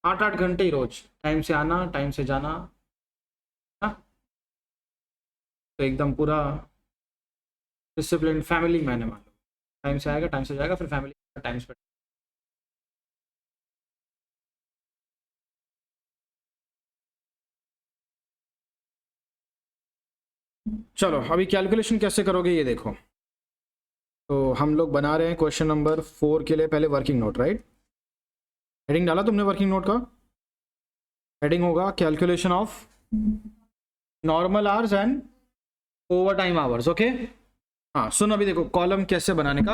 8-8 घंटे ही रोज, टाइम से आना टाइम से जाना ना। तो एकदम पूरा डिसिप्लिन फैमिली मैन है, मान लो टाइम से आएगा टाइम से जाएगा, फिर फैमिली का टाइम स्पेंड। चलो अभी कैलकुलेशन कैसे करोगे ये देखो। तो हम लोग बना रहे हैं क्वेश्चन नंबर 4 के लिए पहले वर्किंग नोट, राइट। हेडिंग डाला तुमने वर्किंग नोट का? हेडिंग होगा calculation of normal hours and over time hours, okay. हाँ सुनो, अभी देखो कॉलम कैसे बनाने का।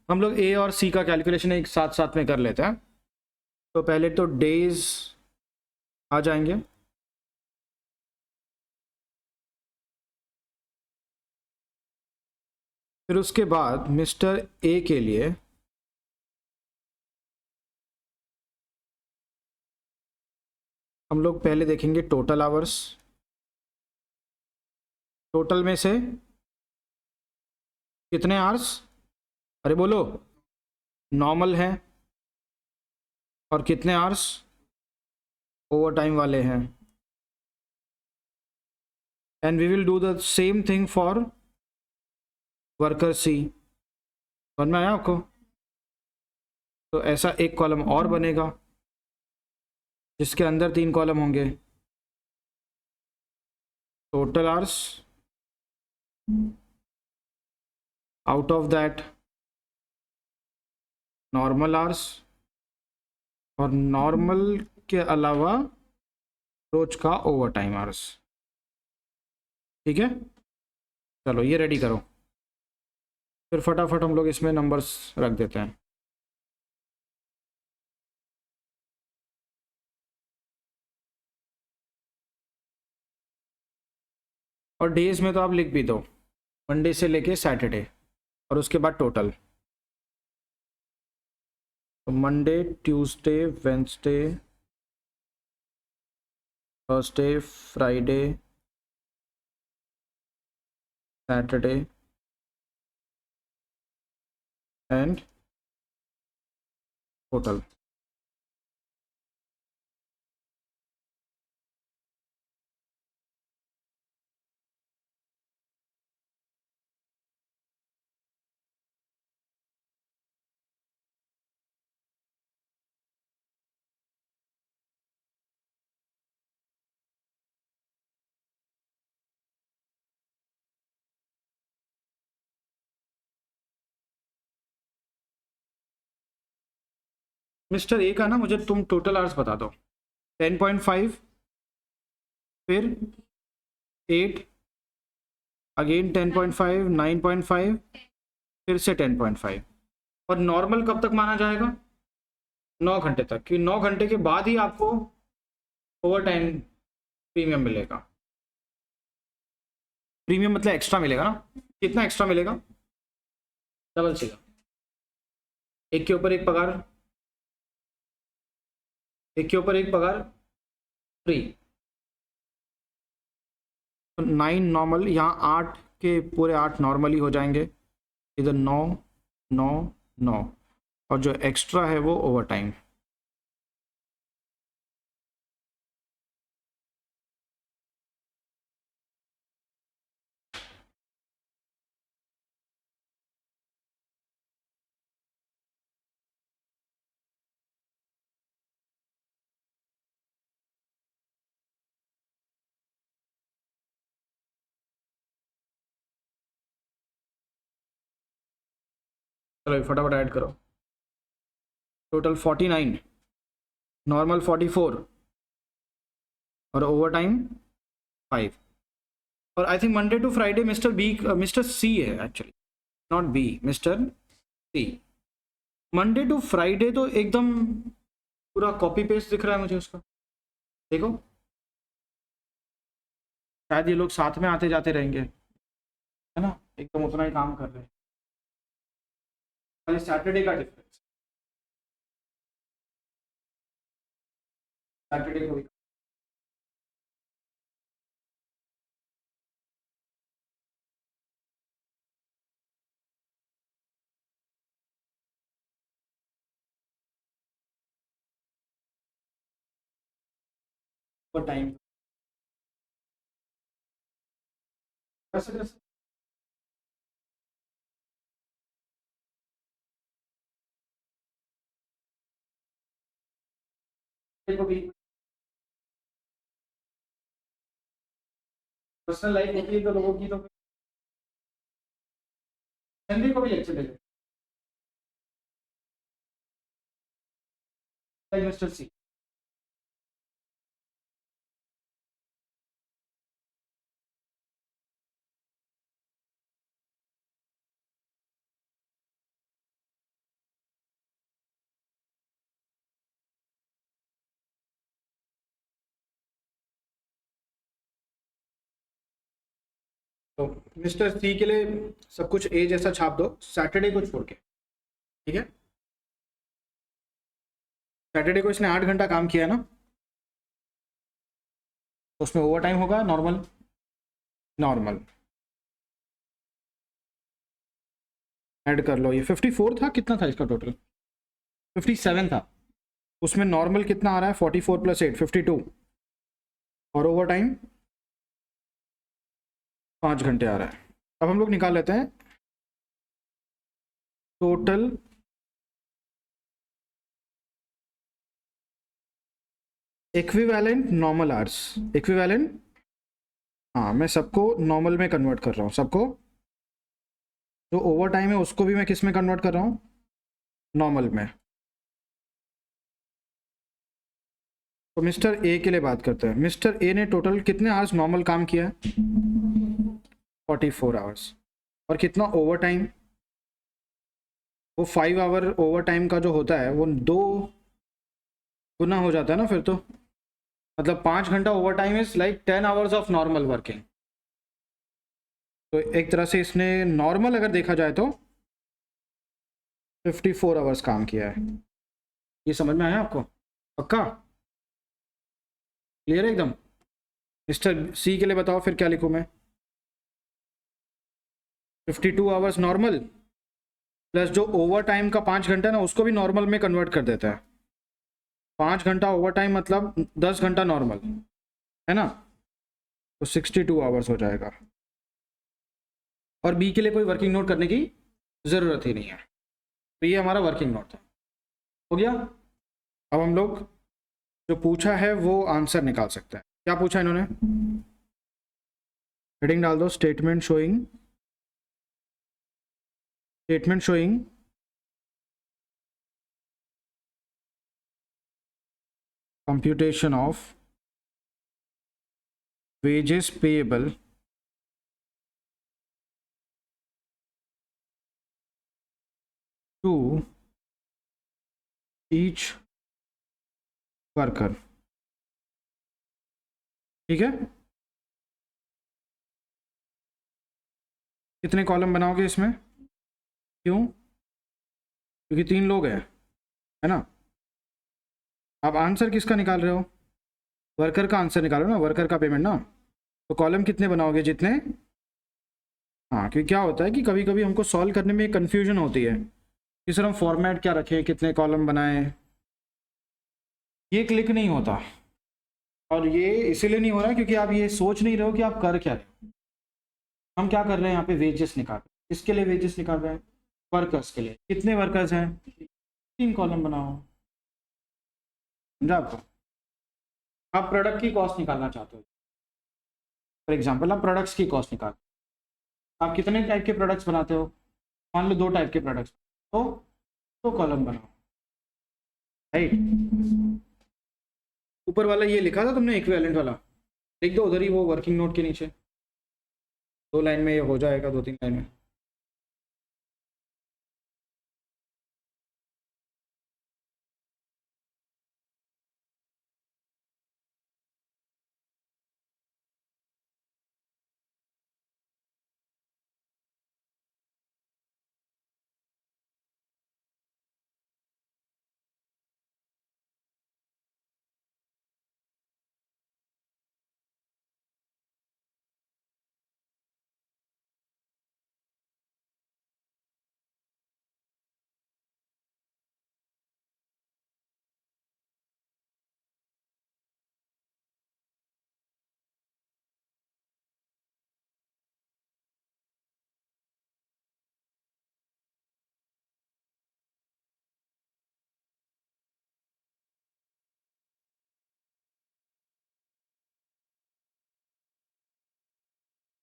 हम लोग ए और सी का कैलकुलेशन एक साथ साथ में कर लेते हैं। तो पहले तो डेज आ जाएंगे, फिर उसके बाद मिस्टर ए के लिए हम लोग पहले देखेंगे टोटल आवर्स। टोटल में से कितने आवर्स, अरे बोलो, नॉर्मल है, और कितने आवर्स ओवर टाइम वाले हैं। And we will do the same thing for worker C. समझ में आया आपको? तो ऐसा एक कॉलम और बनेगा जिसके अंदर 3 कॉलम होंगे। Total hours out of that normal hours, और नॉर्मल के अलावा रोज का ओवर टाइम आवर्स। ठीक है, चलो ये रेडी करो, फिर फटाफट हम लोग इसमें नंबर्स रख देते हैं। और डेज में तो आप लिख भी दो, मंडे से लेके सैटरडे, और उसके बाद टोटल। तो Monday, Tuesday, Wednesday, Thursday, Friday, Saturday and total. Mister A का ना मुझे तुम टोटल आवर्स बता दो। 10.5, फिर 8, अगेन 10.5, 9.5, फिर से 10.5। और नॉर्मल कब तक माना जाएगा? 9 घंटे तक, कि 9 घंटे के बाद ही आपको ओवर टाइम प्रीमियम मिलेगा। प्रीमियम मतलब एक्स्ट्रा मिलेगा ना। कितना एक्स्ट्रा मिलेगा? डबल सीगा, एक के ऊपर एक पगार, एक के ऊपर एक पगार फ्री। 9 नॉर्मल, यहाँ 8 के पूरे 8 नॉर्मली हो जाएंगे, इधर 9, 9, 9, और जो एक्स्ट्रा है वो ओवर टाइम। चलो फटाफट ऐड करो। टोटल 49, नॉर्मल 44, और ओवर टाइम 5। और I think Monday to Friday Mister B, Mister C है actually, not B, Mister C. Monday to Friday तो एकदम पूरा कॉपी पेस्ट दिख रहा है मुझे उसका, देखो। शायद ये लोग साथ में आते जाते रहेंगे, है ना, एकदम उतना ही काम कर रहे हैं, खाली सैटरडे का डिफरेंस। सैटरडे को भी टाइम कैसे कैसे। को भी पर्सनल लाइफ होती है तो लोगों की, तो संडे को भी लेक्चर दे मिस्टर सी। तो मिस्टर सी के लिए सब कुछ ए जैसा छाप दो, सैटरडे को छोड़ के, ठीक है। सैटरडे को इसने 8 घंटा काम किया है ना, तो उसमें ओवर टाइम होगा नॉर्मल, नॉर्मल ऐड कर लो। ये 54 था, कितना था इसका टोटल? 57 था। उसमें नॉर्मल कितना आ रहा है? 44 + 8, 52, और ओवर टाइम 5 घंटे आ रहा है। अब हम लोग निकाल लेते हैं total equivalent normal hours, equivalent हाँ, मैं सबको नॉर्मल में कन्वर्ट कर रहा हूँ, सबको जो ओवर टाइम है उसको भी मैं किस में कन्वर्ट कर रहा हूँ, नॉर्मल में। तो मिस्टर ए के लिए बात करते हैं। मिस्टर ए ने टोटल कितने आवर्स नॉर्मल काम किया है, 44 आवर्स। और कितना ओवर टाइम, वो 5 आवर ओवर टाइम का जो होता है वो 2 गुना हो जाता है ना फिर तो, मतलब 5 घंटा over time is like 10 hours of normal working. तो एक तरह से इसने नॉर्मल अगर देखा जाए तो 54 आवर्स काम किया है। ये समझ में आया आपको, पक्का क्लियर है एकदम। मिस्टर सी के लिए बताओ फिर क्या लिखूँ मैं, 52 आवर्स नॉर्मल प्लस जो ओवर टाइम का 5 घंटा ना उसको भी नॉर्मल में कन्वर्ट कर देता है। 5 घंटा ओवर टाइम मतलब 10 घंटा नॉर्मल है ना, तो 62 आवर्स हो जाएगा। और बी के लिए कोई वर्किंग नोट करने की ज़रूरत ही नहीं है। तो ये हमारा वर्किंग नोट था, हो गया। अब हम लोग जो पूछा है वो आंसर निकाल सकते हैं। क्या पूछा इन्होंने, हेडिंग डाल दो, statement showing computation of wages payable to each worker. ठीक है, कितने कॉलम बनाओगे इसमें, क्यों, क्योंकि 3 लोग हैं, है ना। आप आंसर किसका निकाल रहे हो, वर्कर का आंसर निकालो ना, वर्कर का पेमेंट ना। तो कॉलम कितने बनाओगे, जितने, हाँ, क्योंकि क्या होता है कि कभी कभी हमको सॉल्व करने में कन्फ्यूजन होती है कि सर हम फॉर्मेट क्या रखें, कितने कॉलम बनाएं, ये क्लिक नहीं होता। और ये इसीलिए नहीं हो रहा क्योंकि आप ये सोच नहीं रहे हो कि आप कर क्या रहे हो। हम क्या कर रहे हैं यहाँ पे, वेजेस निकाल रहे हैं। किसके लिए वेजेस निकाल रहे हैं, वर्कर्स के लिए। कितने वर्कर्स हैं, 3 कॉलम बनाओ, समझा आपको। आप प्रोडक्ट की कॉस्ट निकालना चाहते हो, फॉर एग्जांपल आप प्रोडक्ट्स की कॉस्ट निकाल, आप कितने टाइप के प्रोडक्ट्स बनाते हो, मान लो 2 टाइप के प्रोडक्ट्स, तो 2 कॉलम बनाओ, राइट। ऊपर वाला ये लिखा था तुमने इक्विवेलेंट वाला, लिख दो उधर ही वो वर्किंग नोट के नीचे, 2 लाइन में ये हो जाएगा, 2-3 लाइन में।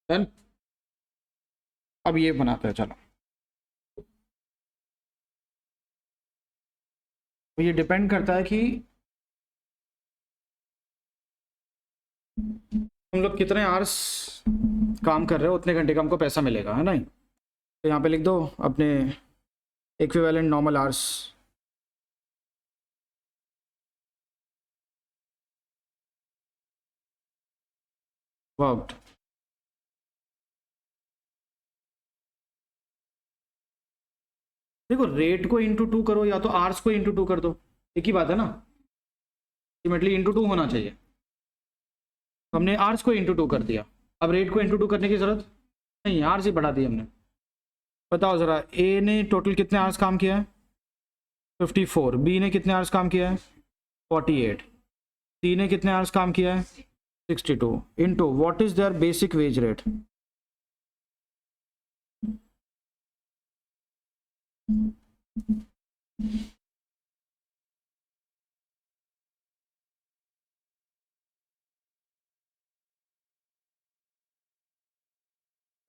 डन। अब ये बनाते हैं, चलो। तो ये डिपेंड करता है कि हम लोग कितने आवर्स काम कर रहे हो, उतने घंटे का हमको पैसा मिलेगा, है ना। तो यहाँ पे लिख दो अपने इक्विवेलेंट नॉर्मल आवर्स, वर्कड। देखो, रेट को इंटू 2 करो या तो आवर्स को इंटू 2 कर दो, एक ही बात है ना, अल्टीमेटली इंटू 2 होना चाहिए। तो हमने आवर्स को इंटू 2 कर दिया, अब रेट को इंटू 2 करने की जरूरत नहीं, आवर्स ही बढ़ा दी हमने। बताओ ज़रा, ए ने टोटल कितने आवर्स काम किया है, 54। बी ने कितने आवर्स काम किया है, 48। सी ने कितने आवर्स काम किया है, 62। Into what is their basic wage rate,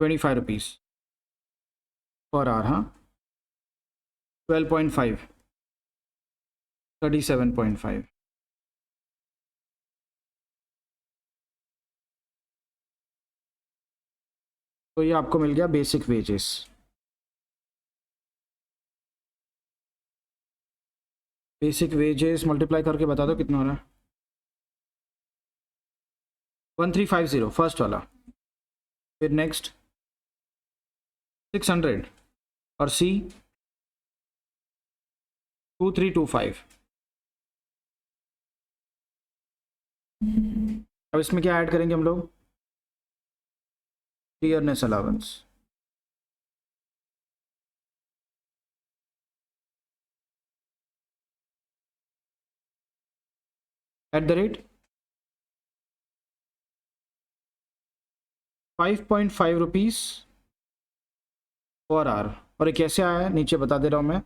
₹25 per our, हाँ 12.5, 37.5। तो ये आपको मिल गया basic wages. Basic wages multiply करके बता दो कितना हो रहा है। 1350 फर्स्ट वाला, फिर नेक्स्ट 600 और सी 2325। अब इसमें क्या ऐड करेंगे हम लोग, dearness allowance. At the rate 5.5 rupees per hour. और ये कैसे आया है नीचे बता दे रहा हूँ मैं,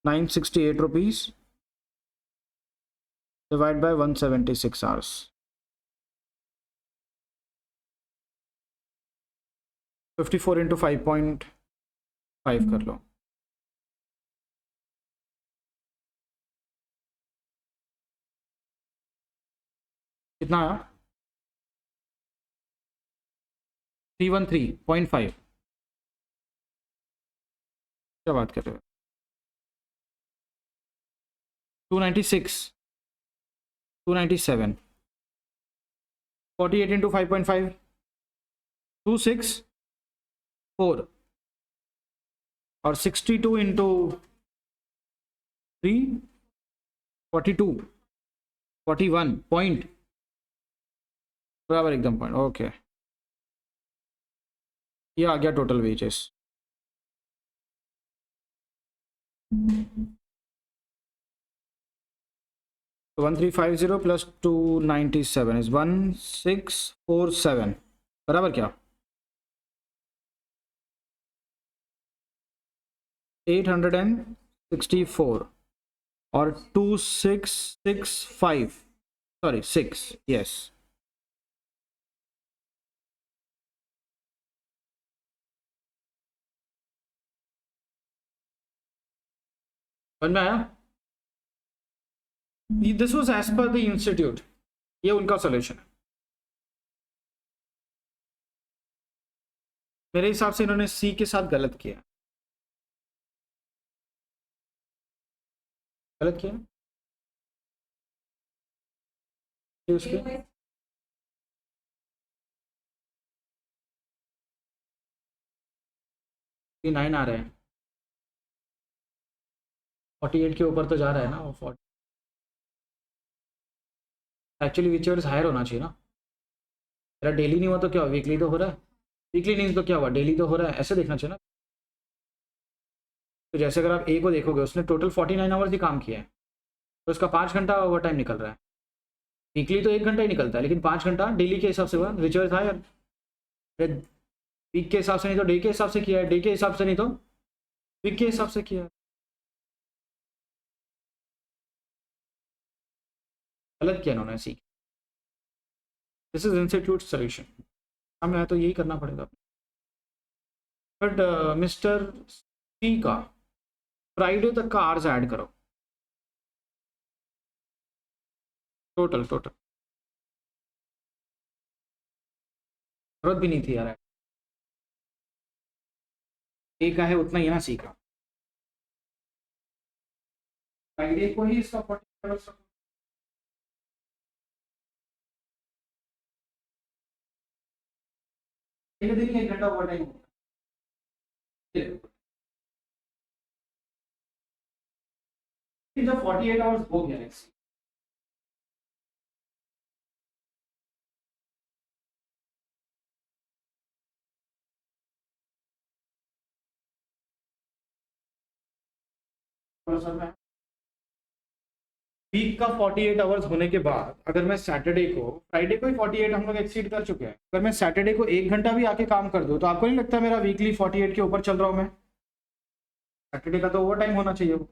968 rupees divide by 176 hours, 54 into 5.5 कर लो। कितना आया, 313.5। क्या बात कर रहे हो, 296, 297, 48 इंटू 5.5, 264, और 62 इंटू 3, 42, 41 पॉइंट, बराबर एकदम पॉइंट। ओके, ये आ गया टोटल वेजेस। तो 1350 प्लस 297 इज 1647, बराबर क्या 864 और 2665, सॉरी 6, यस। समझ में आया, this was as per the institute, ये उनका सोल्यूशन है। मेरे हिसाब से इन्होंने सी के साथ गलत किया, गलत किया कि उसके 9 आ रहे हैं, 48 के ऊपर तो जा रहा है ना वो 40। एक्चुअली विच इज हायर होना चाहिए ना, मेरा डेली नहीं हुआ तो क्या हुआ, वीकली तो हो रहा है, वीकली नहीं तो क्या हुआ, डेली तो हो रहा है, ऐसे देखना चाहिए ना। तो जैसे अगर आप ए को देखोगे, उसने टोटल 49 आवर्स ही काम किया है, तो उसका 5 घंटा ओवर टाइम निकल रहा है। वीकली तो 1 घंटा ही निकलता है, लेकिन 5 घंटा डेली के हिसाब से हुआ, विच इज हायर। वीक के हिसाब से नहीं तो डे के हिसाब से किया है, डे के हिसाब से नहीं तो वीक के हिसाब से किया है, गलत किया इन्होंने सीख। दिस इज इंस्टीट्यूट सोल्यूशन, हमें है तो यही करना पड़ेगा। बट मिस्टर सी का फ्राइडे तक का आवर्स ऐड करो, टोटल टोटल, जरूरत भी नहीं थी यार, एक का है उतना ही ना सी का, फ्राइडे को ही इसका 40 एक दिन 1 घंटा ओवर टाइम होगा। जब 48 आवर्स हो गया वीक का 48 आवर्स होने के बाद अगर मैं सैटरडे को, फ्राइडे को ही 48 हम लोग एक्सीड कर चुके हैं, अगर मैं सैटरडे को 1 घंटा भी आके काम कर दूं तो आपको नहीं लगता मेरा वीकली 48 के ऊपर चल रहा हूं मैं, सैटरडे का तो ओवर टाइम होना चाहिए वो।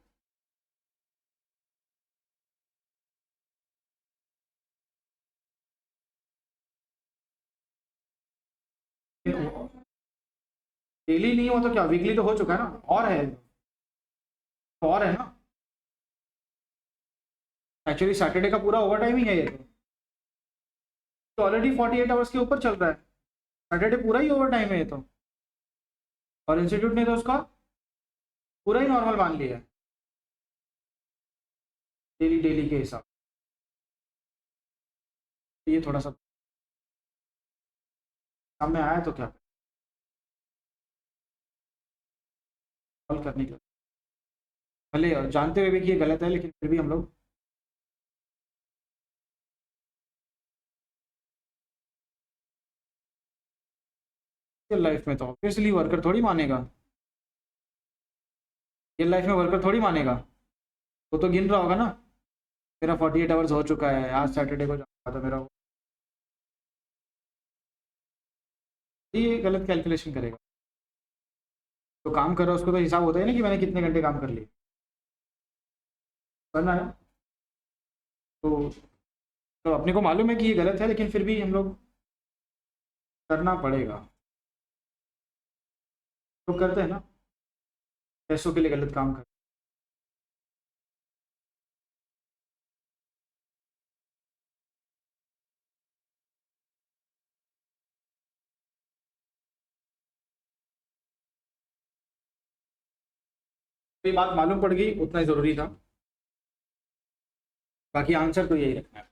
डेली नहीं हो तो क्या, वीकली तो हो चुका है ना, और है ना। एक्चुअली सैटरडे का पूरा ओवर टाइम ही है ये तो ऑलरेडी 48 आवर्स के ऊपर चल रहा है, सैटरडे पूरा ही ओवर टाइम है ये तो, और इंस्टीट्यूट ने तो उसका पूरा ही नॉर्मल मान लिया है डेली डेली के हिसाब। ये थोड़ा सा सामने आया तो क्या कॉल करने के लिए, भले और जानते हुए भी कि ये गलत है लेकिन फिर भी हम लोग रियल लाइफ में तो ऑब्वियसली वर्कर थोड़ी मानेगा, रियल लाइफ में वर्कर थोड़ी मानेगा, वो तो गिन रहा होगा ना, मेरा 48 आवर्स हो चुका है, आज सैटरडे को जाना था मेरा, ये गलत कैलकुलेशन करेगा। तो काम कर रहा है उसको तो हिसाब होता है ना कि मैंने कितने घंटे काम कर लिए, करना है तो, अपने को मालूम है कि ये गलत है लेकिन फिर भी हम लोग करना पड़ेगा, तो करते हैं ना, पैसों के लिए गलत काम कर। ये बात मालूम पड़ गई, उतना ही ज़रूरी था, बाकी आंसर तो यही रखना है।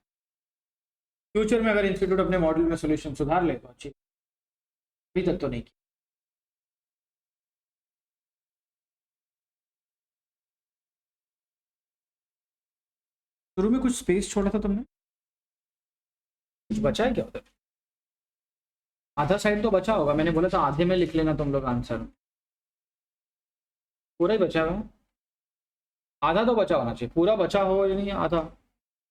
फ्यूचर में अगर इंस्टीट्यूट अपने मॉडल में सोल्यूशन सुधार ले तो अच्छी, अभी तक तो नहीं की। शुरू में कुछ स्पेस छोड़ा था तुमने, कुछ बचा है क्या उधर? आधा साइड तो बचा होगा, मैंने बोला था आधे में लिख लेना तुम लोग आंसर, पूरा ही बचा हुआ है, आधा तो बचा होना चाहिए, पूरा बचा हो या नहीं आधा,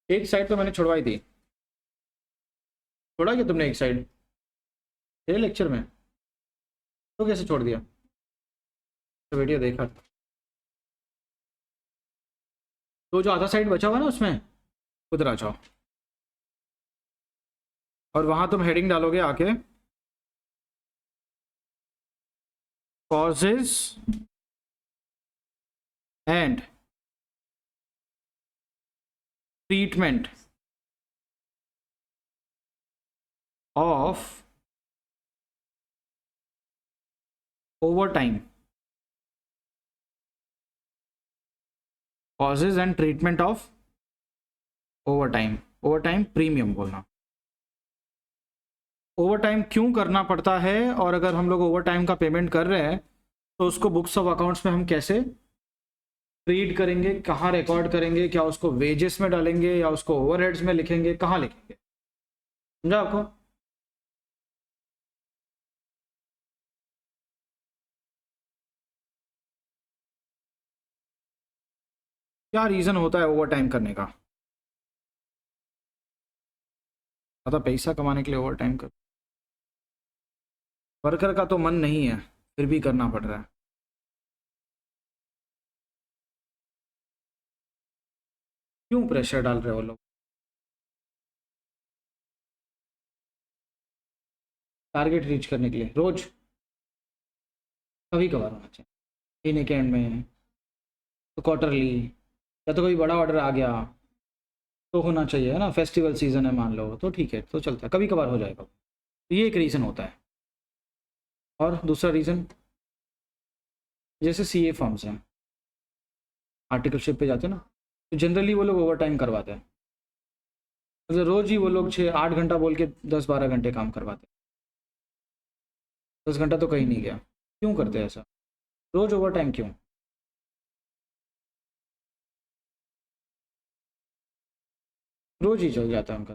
एक साइड तो मैंने छुड़वाई थी, छोड़ा क्या तुमने एक साइड मेरे लेक्चर में, तो कैसे छोड़ दिया? तो वीडियो देखा तो जो आधा साइड बचा हुआ ना उसमें उधर आ जाओ, और वहां तुम हेडिंग डालोगे आके causes and treatment of over time, causes and treatment of over time premium बोलना, ओवर टाइम क्यों करना पड़ता है, और अगर हम लोग ओवर टाइम का पेमेंट कर रहे हैं तो उसको बुक्स ऑफ अकाउंट्स में हम कैसे ट्रीट करेंगे, कहाँ रिकॉर्ड करेंगे, क्या उसको वेजेस में डालेंगे या उसको ओवरहेड्स में लिखेंगे, कहाँ लिखेंगे, समझा आपको? क्या रीज़न होता है ओवर टाइम करने का, मतलब पैसा कमाने के लिए ओवर टाइम कर, वर्कर का तो मन नहीं है फिर भी करना पड़ रहा है, क्यों प्रेशर डाल रहे हो लोग, टारगेट रीच करने के लिए रोज, कभी कभार होना चाहिए, महीने के एंड में तो क्वार्टरली, या तो कोई बड़ा ऑर्डर आ गया तो होना चाहिए है ना, फेस्टिवल सीजन है मान लो तो ठीक है तो चलता है, कभी कभार हो जाएगा, तो ये एक रीज़न होता है। और दूसरा रीज़न जैसे सीए फॉर्म्स हैं, आर्टिकलशिप पे जाते हैं ना, तो जनरली वो लोग ओवर टाइम करवाते हैं, मतलब रोज़ ही वो लोग 6-8 घंटा बोल के 10-12 घंटे काम करवाते हैं, 10 घंटा तो कहीं नहीं गया, क्यों करते हैं ऐसा, रोज़ ओवर टाइम क्यों? रोज़ ही चल जाता है उनका,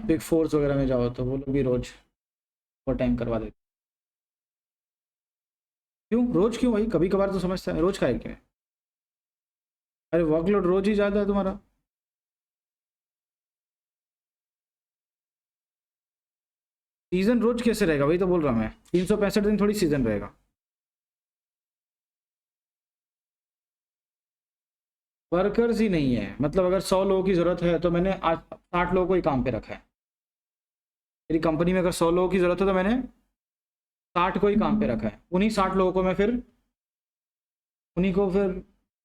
बिग फोर्स वगैरह में जाओ तो वो लोग भी रोज़ ओवर टाइम करवा देते, क्यों रोज़ क्यों भाई, कभी कभार तो समझता है, रोज़ का है क्या? अरे वर्कलोड रोज़ ही ज़्यादा है तुम्हारा, सीजन रोज कैसे रहेगा, वही तो बोल रहा मैं, 365 दिन थोड़ी सीजन रहेगा, वर्कर्स ही नहीं है, मतलब अगर 100 लोगों की ज़रूरत है तो मैंने आज 60 लोगों को ही काम पे रखा है, मेरी कंपनी में अगर 100 लोगों की ज़रूरत है तो मैंने 60 को ही काम पे रखा है, उन्हीं 60 लोगों को मैं फिर उन्हीं को फिर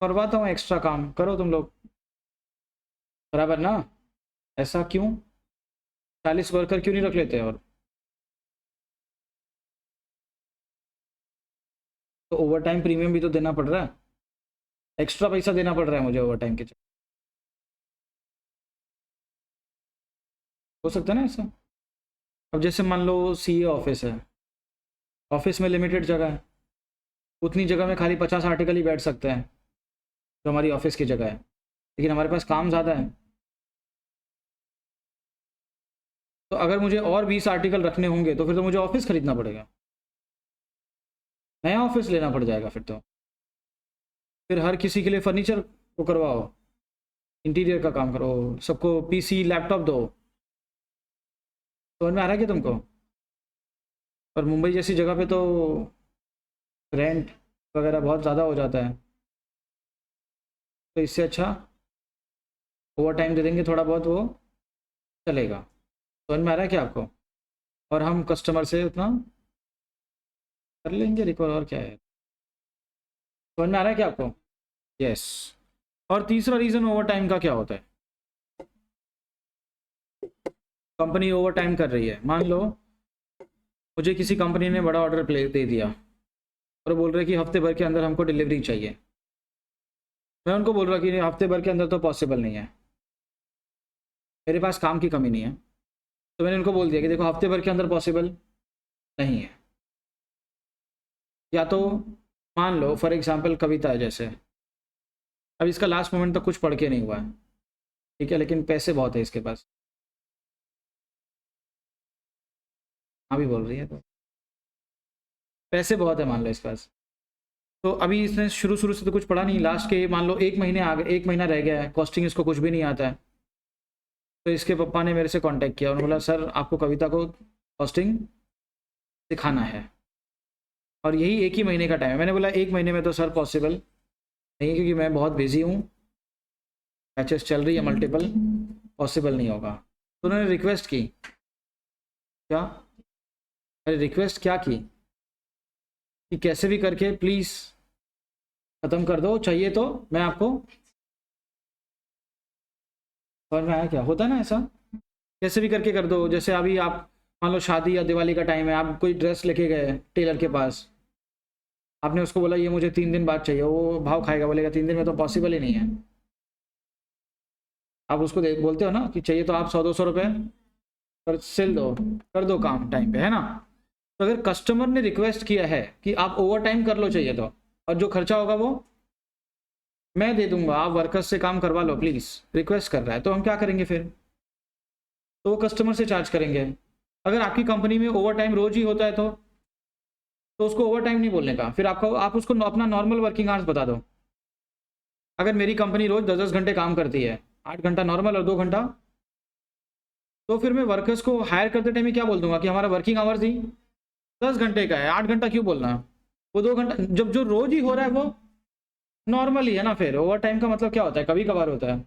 करवाता हूँ एक्स्ट्रा काम, करो तुम लोग, बराबर ना। ऐसा क्यों? 40 वर्कर क्यों नहीं रख लेते? और तो ओवर टाइम प्रीमियम भी तो देना पड़ रहा है, एक्स्ट्रा पैसा देना पड़ रहा है मुझे ओवर टाइम के। हो सकता है ना ऐसा। अब जैसे मान लो सीए ऑफिस है, ऑफिस में लिमिटेड जगह है, उतनी जगह में खाली 50 आर्टिकल ही बैठ सकते हैं जो हमारी ऑफिस की जगह है, लेकिन हमारे पास काम ज़्यादा है। तो अगर मुझे और 20 आर्टिकल रखने होंगे तो फिर तो मुझे ऑफिस खरीदना पड़ेगा, नया ऑफिस लेना पड़ जाएगा फिर तो। फिर हर किसी के लिए फर्नीचर को करवाओ, इंटीरियर का काम करो, सबको पीसी लैपटॉप दो। समझ में आ रहा है क्या तुमको? और मुंबई जैसी जगह पे तो रेंट वगैरह बहुत ज़्यादा हो जाता है, तो इससे अच्छा ओवर टाइम दे देंगे थोड़ा बहुत, वो चलेगा। समझ में आ रहा है क्या आपको? और हम कस्टमर से उतना कर लेंगे रिकवर, और क्या है। समझ में आ रहा है क्या आपको? यस। और तीसरा रीज़न ओवर टाइम का क्या होता है? कंपनी ओवर टाइम कर रही है, मान लो मुझे किसी कंपनी ने बड़ा ऑर्डर प्ले दे दिया और बोल रहे कि हफ्ते भर के अंदर हमको डिलीवरी चाहिए। मैं उनको बोल रहा कि हफ्ते भर के अंदर तो पॉसिबल नहीं है, मेरे पास काम की कमी नहीं है। तो मैंने उनको बोल दिया कि देखो हफ्ते भर के अंदर पॉसिबल नहीं है। या तो मान लो फॉर एग्जांपल कविता है जैसे, अब इसका लास्ट मोमेंट तक कुछ पढ़ के नहीं हुआ है, ठीक है, लेकिन पैसे बहुत है इसके पास, हाँ भी बोल रही है, तो पैसे बहुत है मान लो इसके पास। तो अभी इसने शुरू शुरू से तो कुछ पढ़ा नहीं, लास्ट के मान लो 1 महीने आ गए, 1 महीना रह गया है, कॉस्टिंग इसको कुछ भी नहीं आता है। तो इसके पापा ने मेरे से कांटेक्ट किया, उन्होंने बोला सर आपको कविता को कॉस्टिंग सिखाना है, और यही 1 ही महीने का टाइम है। मैंने बोला 1 महीने में तो सर पॉसिबल नहीं, क्योंकि मैं बहुत बिजी हूँ, मैचेस चल रही है मल्टीपल, पॉसिबल नहीं होगा। तो उन्होंने रिक्वेस्ट की, क्या अरे रिक्वेस्ट क्या की कि कैसे भी करके प्लीज़ ख़त्म कर दो, चाहिए तो मैं आपको। समझ में आया क्या होता है ना ऐसा? कैसे भी करके कर दो। जैसे अभी आप मान लो शादी या दिवाली का टाइम है, आप कोई ड्रेस लेके गए टेलर के पास, आपने उसको बोला ये मुझे 3 दिन बाद चाहिए, वो भाव खाएगा, बोलेगा 3 दिन में तो पॉसिबल ही नहीं है। आप उसको बोलते हो ना कि चाहिए तो आप 100-200 रुपये पर सिल दो, कर दो काम टाइम पे, है ना। तो अगर कस्टमर ने रिक्वेस्ट किया है कि आप ओवर टाइम कर लो चाहिए तो, और जो खर्चा होगा वो मैं दे दूंगा, आप वर्कर्स से काम करवा लो प्लीज़, रिक्वेस्ट कर रहा है, तो हम क्या करेंगे फिर? तो वो कस्टमर से चार्ज करेंगे। अगर आपकी कंपनी में ओवर टाइम रोज ही होता है तो उसको ओवर टाइम नहीं बोलने का, फिर आप उसको अपना नॉर्मल वर्किंग आवर्स बता दो। अगर मेरी कंपनी रोज 10-10 घंटे काम करती है, 8 घंटा नॉर्मल और 2 घंटा, तो फिर मैं वर्कर्स को हायर करते टाइम में क्या बोल दूंगा कि हमारा वर्किंग आवर्स ही 10 घंटे का है, 8 घंटा क्यों बोलना, वो 2 घंटा, जब जो रोज ही हो रहा है वो नॉर्मल ही है ना। फिर ओवर टाइम का मतलब क्या होता है? कभी कभार होता है।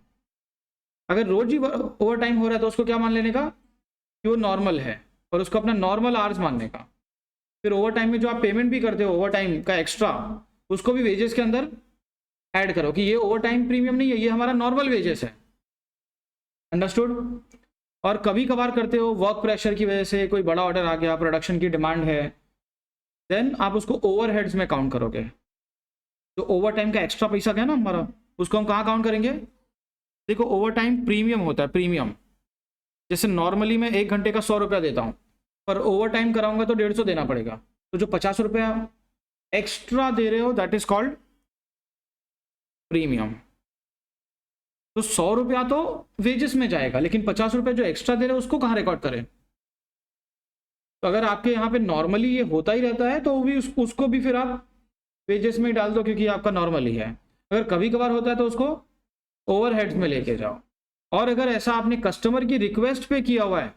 अगर रोज ही ओवर टाइम हो रहा है तो उसको क्या मान लेने का कि वो नॉर्मल है, और उसको अपना नॉर्मल आवर्स मानने का। फिर ओवर टाइम में जो आप पेमेंट भी करते हो ओवर टाइम का एक्स्ट्रा, उसको भी वेजेस के अंदर ऐड करो कि ये ओवर टाइम प्रीमियम नहीं है, ये हमारा नॉर्मल वेजेस है। अंडरस्टूड? और कभी कभार करते हो वर्क प्रेशर की वजह से, कोई बड़ा ऑर्डर आ गया, प्रोडक्शन की डिमांड है, देन आप उसको ओवरहेड्स में काउंट करोगे। जो ओवर टाइम का एक्स्ट्रा पैसा गया ना हमारा, उसको हम कहाँ काउंट करेंगे? देखो ओवर टाइम प्रीमियम होता है, प्रीमियम। जैसे नॉर्मली मैं 1 घंटे का 100 रुपया देता हूँ, पर ओवर टाइम कराऊंगा तो 150 देना पड़ेगा। तो जो 50 रुपया एक्स्ट्रा दे रहे हो दैट इज कॉल्ड प्रीमियम। तो 100 रुपया तो वेजेस में जाएगा, लेकिन 50 रुपया जो एक्स्ट्रा दे रहे हो उसको कहाँ रिकॉर्ड करें? तो अगर आपके यहाँ पे नॉर्मली ये होता ही रहता है तो भी उसको भी फिर आप वेजेस में डाल दो, क्योंकि आपका नॉर्मल ही है। अगर कभी कभार होता है तो उसको ओवरहेड्स में लेके जाओ। और अगर ऐसा आपने कस्टमर की रिक्वेस्ट पे किया हुआ है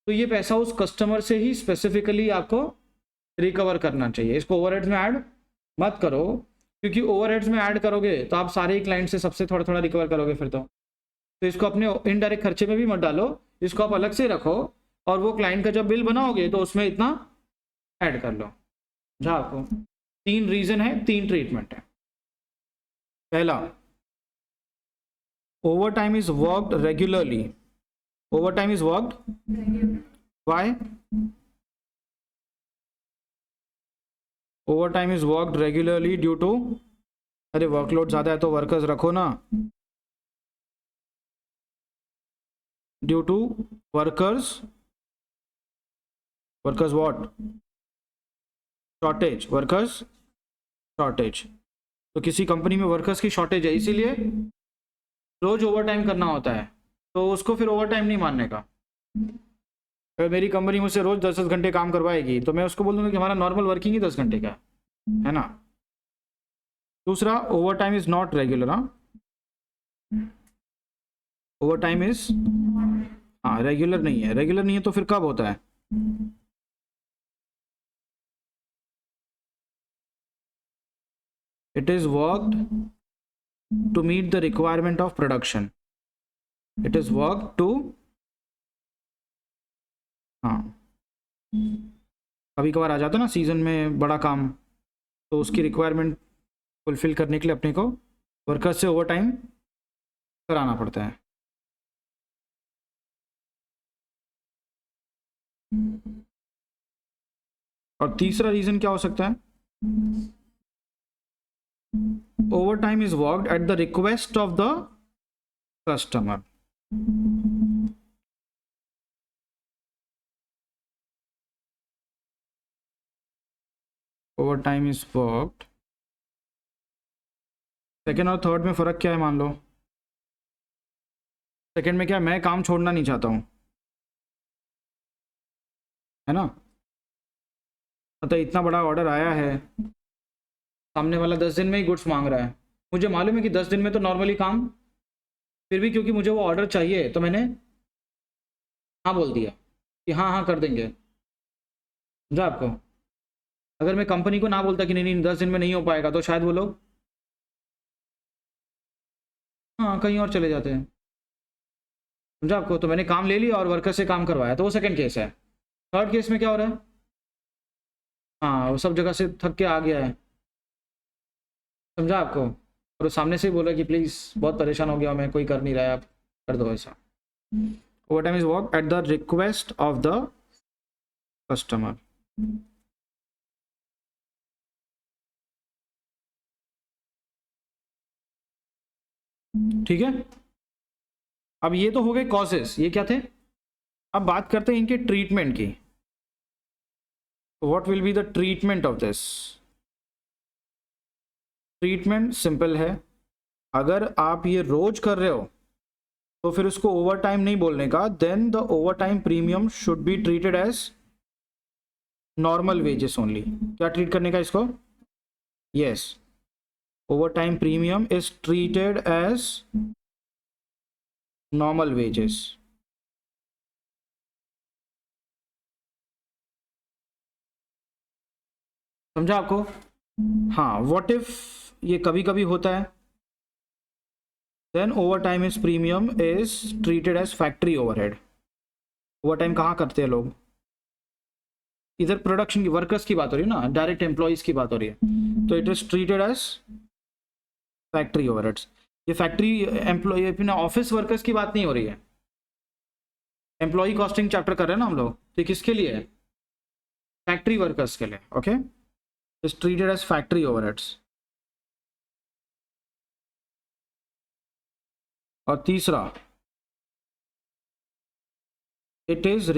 तो ये पैसा उस कस्टमर से ही स्पेसिफिकली आपको रिकवर करना चाहिए। इसको ओवरहेड्स में ऐड मत करो, क्योंकि ओवरहेड्स में ऐड करोगे तो आप सारे ही क्लाइंट से सबसे थोड़ा थोड़ा रिकवर करोगे फिर तो इसको अपने इनडायरेक्ट खर्चे में भी मत डालो, इसको आप अलग से रखो, और वो क्लाइंट का जब बिल बनाओगे तो उसमें इतना ऐड कर लो। समझा आपको? 3 रीजन है, 3 ट्रीटमेंट है। पहला, overtime is worked regularly. Overtime is worked, why? Overtime is worked regularly due to, अरे वर्कलोड ज़्यादा है तो वर्कर्स रखो ना, due to workers what? Shortage, workers shortage. तो किसी कंपनी में वर्कर्स की शॉर्टेज है, इसीलिए रोज ओवर टाइम करना होता है, तो उसको फिर ओवर टाइम नहीं मानने का। अगर मेरी कंपनी मुझसे रोज 10-10 घंटे काम करवाएगी तो मैं उसको बोल दूंगा कि हमारा नॉर्मल वर्किंग ही 10 घंटे का है ना। दूसरा, over time is not regular. Over time is, हाँ रेगुलर नहीं है। रेगुलर नहीं है तो फिर कब होता है? It is worked to meet the requirement of production. It is work to, हाँ कभी कभार आ जाता है ना सीजन में बड़ा काम, तो उसकी रिक्वायरमेंट फुलफिल करने के लिए अपने को वर्कर्स से ओवर टाइम कराना पड़ता है। और तीसरा रीजन क्या हो सकता है? Overtime is worked at the request of the customer. Overtime is worked. Second और थर्ड में फ़र्क क्या है? मान लो सेकेंड में क्या, मैं काम छोड़ना नहीं चाहता हूँ, है ना। मतलब इतना बड़ा ऑर्डर आया है, सामने वाला 10 दिन में ही गुड्स मांग रहा है, मुझे मालूम है कि 10 दिन में तो नॉर्मली काम, फिर भी क्योंकि मुझे वो ऑर्डर चाहिए तो मैंने हाँ बोल दिया कि हाँ हाँ कर देंगे। समझा आपको? अगर मैं कंपनी को ना बोलता कि नहीं नहीं 10 दिन में नहीं हो पाएगा, तो शायद वो लोग हाँ कहीं और चले जाते हैं। समझा आपको? तो मैंने काम ले लिया और वर्कर से काम करवाया, तो वो सेकंड केस है। थर्ड केस में क्या हो रहा है? हाँ वो सब जगह से थक के आ गया है। समझा आपको? और वो सामने से ही बोला कि प्लीज़ बहुत परेशान हो गया मैं, कोई कर नहीं रहा है, आप कर दो ऐसा। Over time is work at the request of the customer. ठीक है, अब ये तो हो गए कॉजेस, ये क्या थे। अब बात करते हैं इनके ट्रीटमेंट की। What will be the treatment of this? Treatment simple है, अगर आप ये रोज कर रहे हो तो फिर उसको ओवर टाइम नहीं बोलने का, then the overtime premium should be treated as normal wages only. क्या ट्रीट करने का इसको? Yes, overtime premium is treated as normal wages. समझा आपको? हाँ, व्हाट इफ ये कभी कभी होता है, then overtime is premium is treated as factory overhead. Overtime कहाँ करते हैं लोग? इधर प्रोडक्शन की वर्कर्स की बात हो रही है ना, डायरेक्ट एम्प्लॉयज की बात हो रही है, तो it is treated as factory overheads. ये फैक्ट्री एम्प्लॉय अपने ऑफिस वर्कर्स की बात नहीं हो रही है। एम्प्लॉय कॉस्टिंग चैप्टर कर रहे हैं ना हम लोग, तो किसके लिए है? फैक्ट्री वर्कर्स के लिए। Okay, is treated as factory overheads. और तीसरा, it is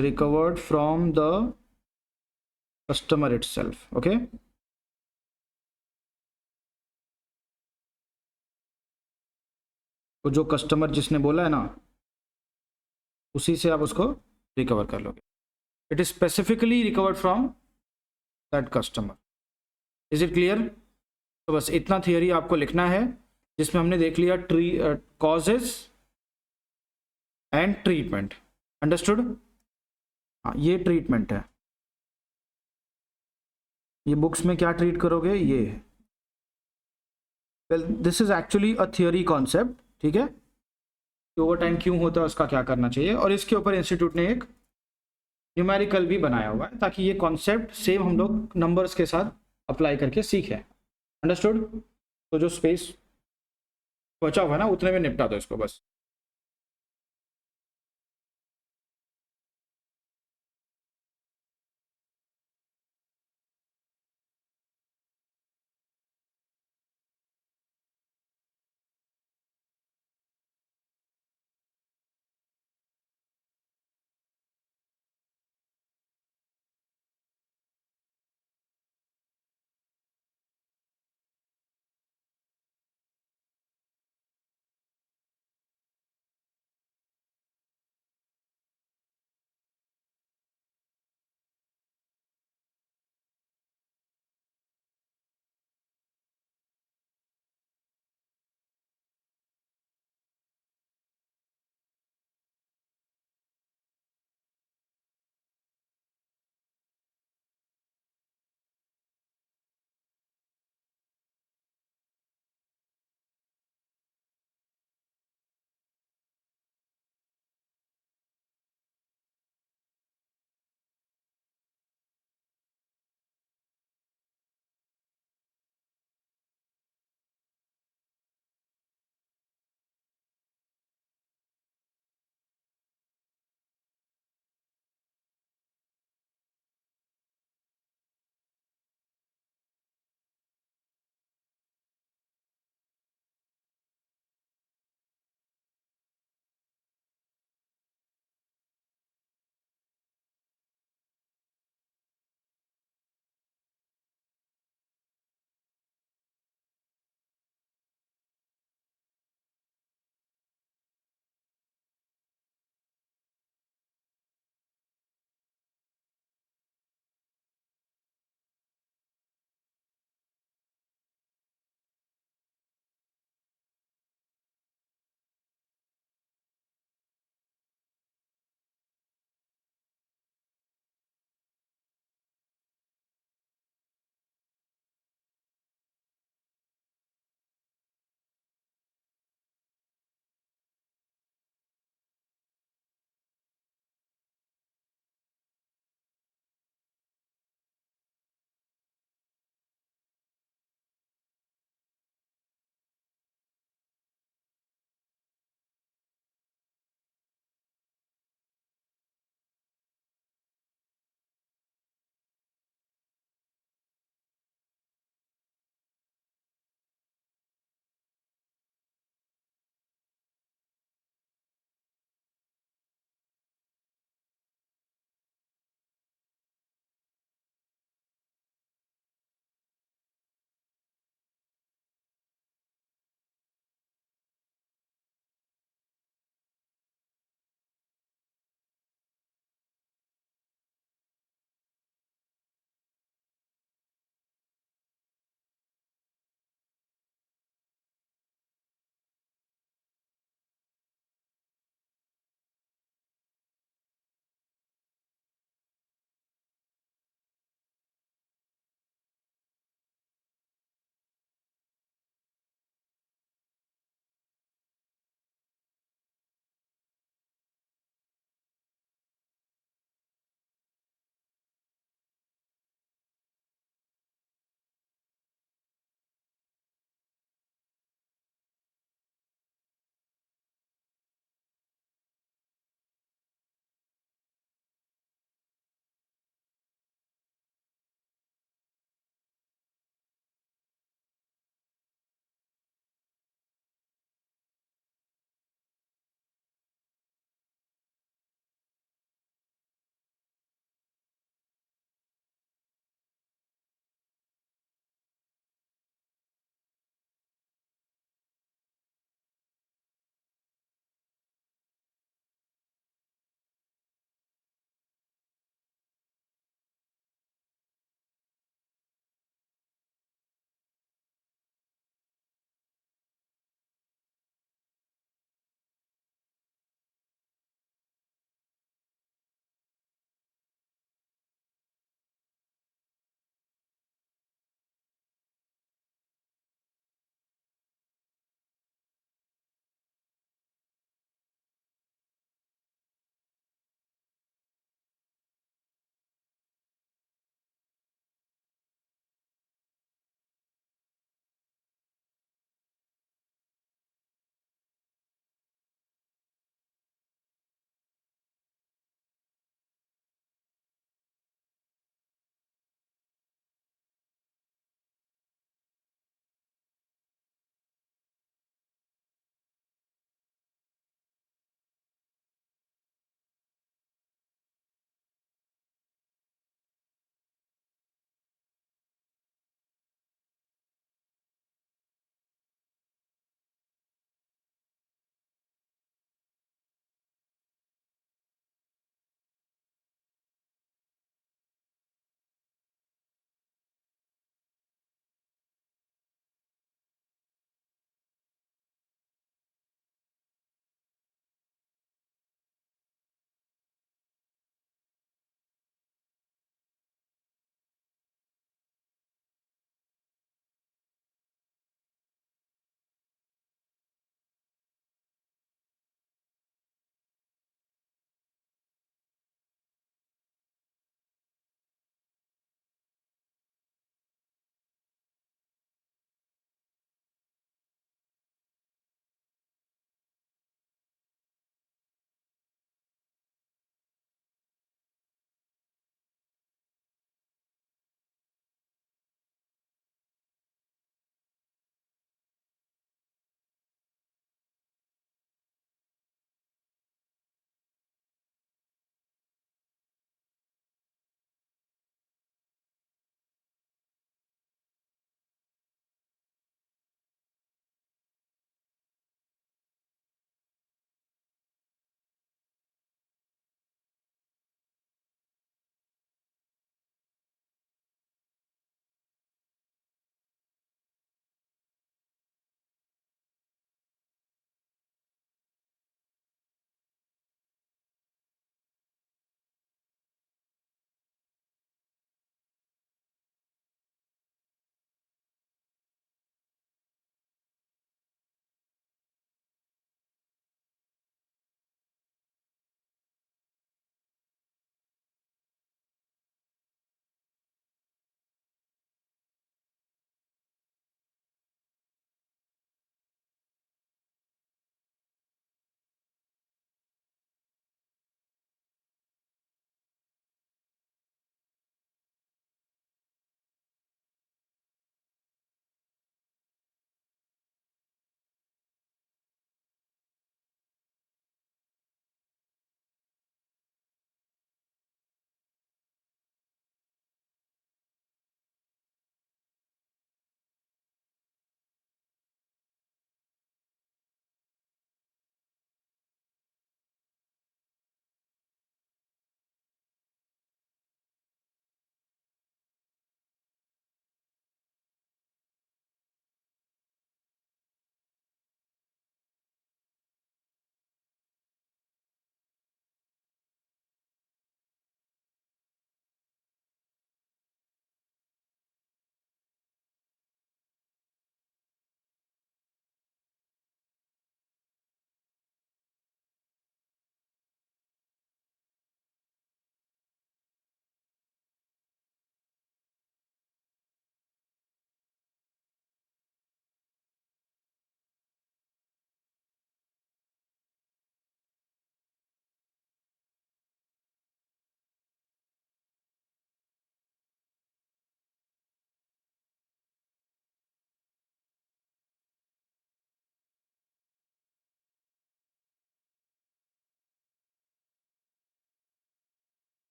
recovered from the customer itself. Okay, तो जो कस्टमर जिसने बोला है ना, उसी से आप उसको रिकवर कर लोगे। It is specifically recovered from that customer. Is it clear? तो बस इतना थियरी आपको लिखना है, जिसमें हमने देख लिया कॉजेस एंड ट्रीटमेंट। अंडरस्टूड? हाँ, ये ट्रीटमेंट है। ये बुक्स में क्या ट्रीट करोगे? ये well this is actually a theory concept. ठीक है, कि ओवर टाइम क्यों होता है, उसका क्या करना चाहिए, और इसके ऊपर इंस्टीट्यूट ने एक न्यूमेरिकल भी बनाया हुआ है ताकि ये कॉन्सेप्ट सेम हम लोग नंबर्स के साथ अप्लाई करके सीखें। अंडरस्टूड? तो जो स्पेस बचा हुआ है ना उतने में निपटा दो इसको बस।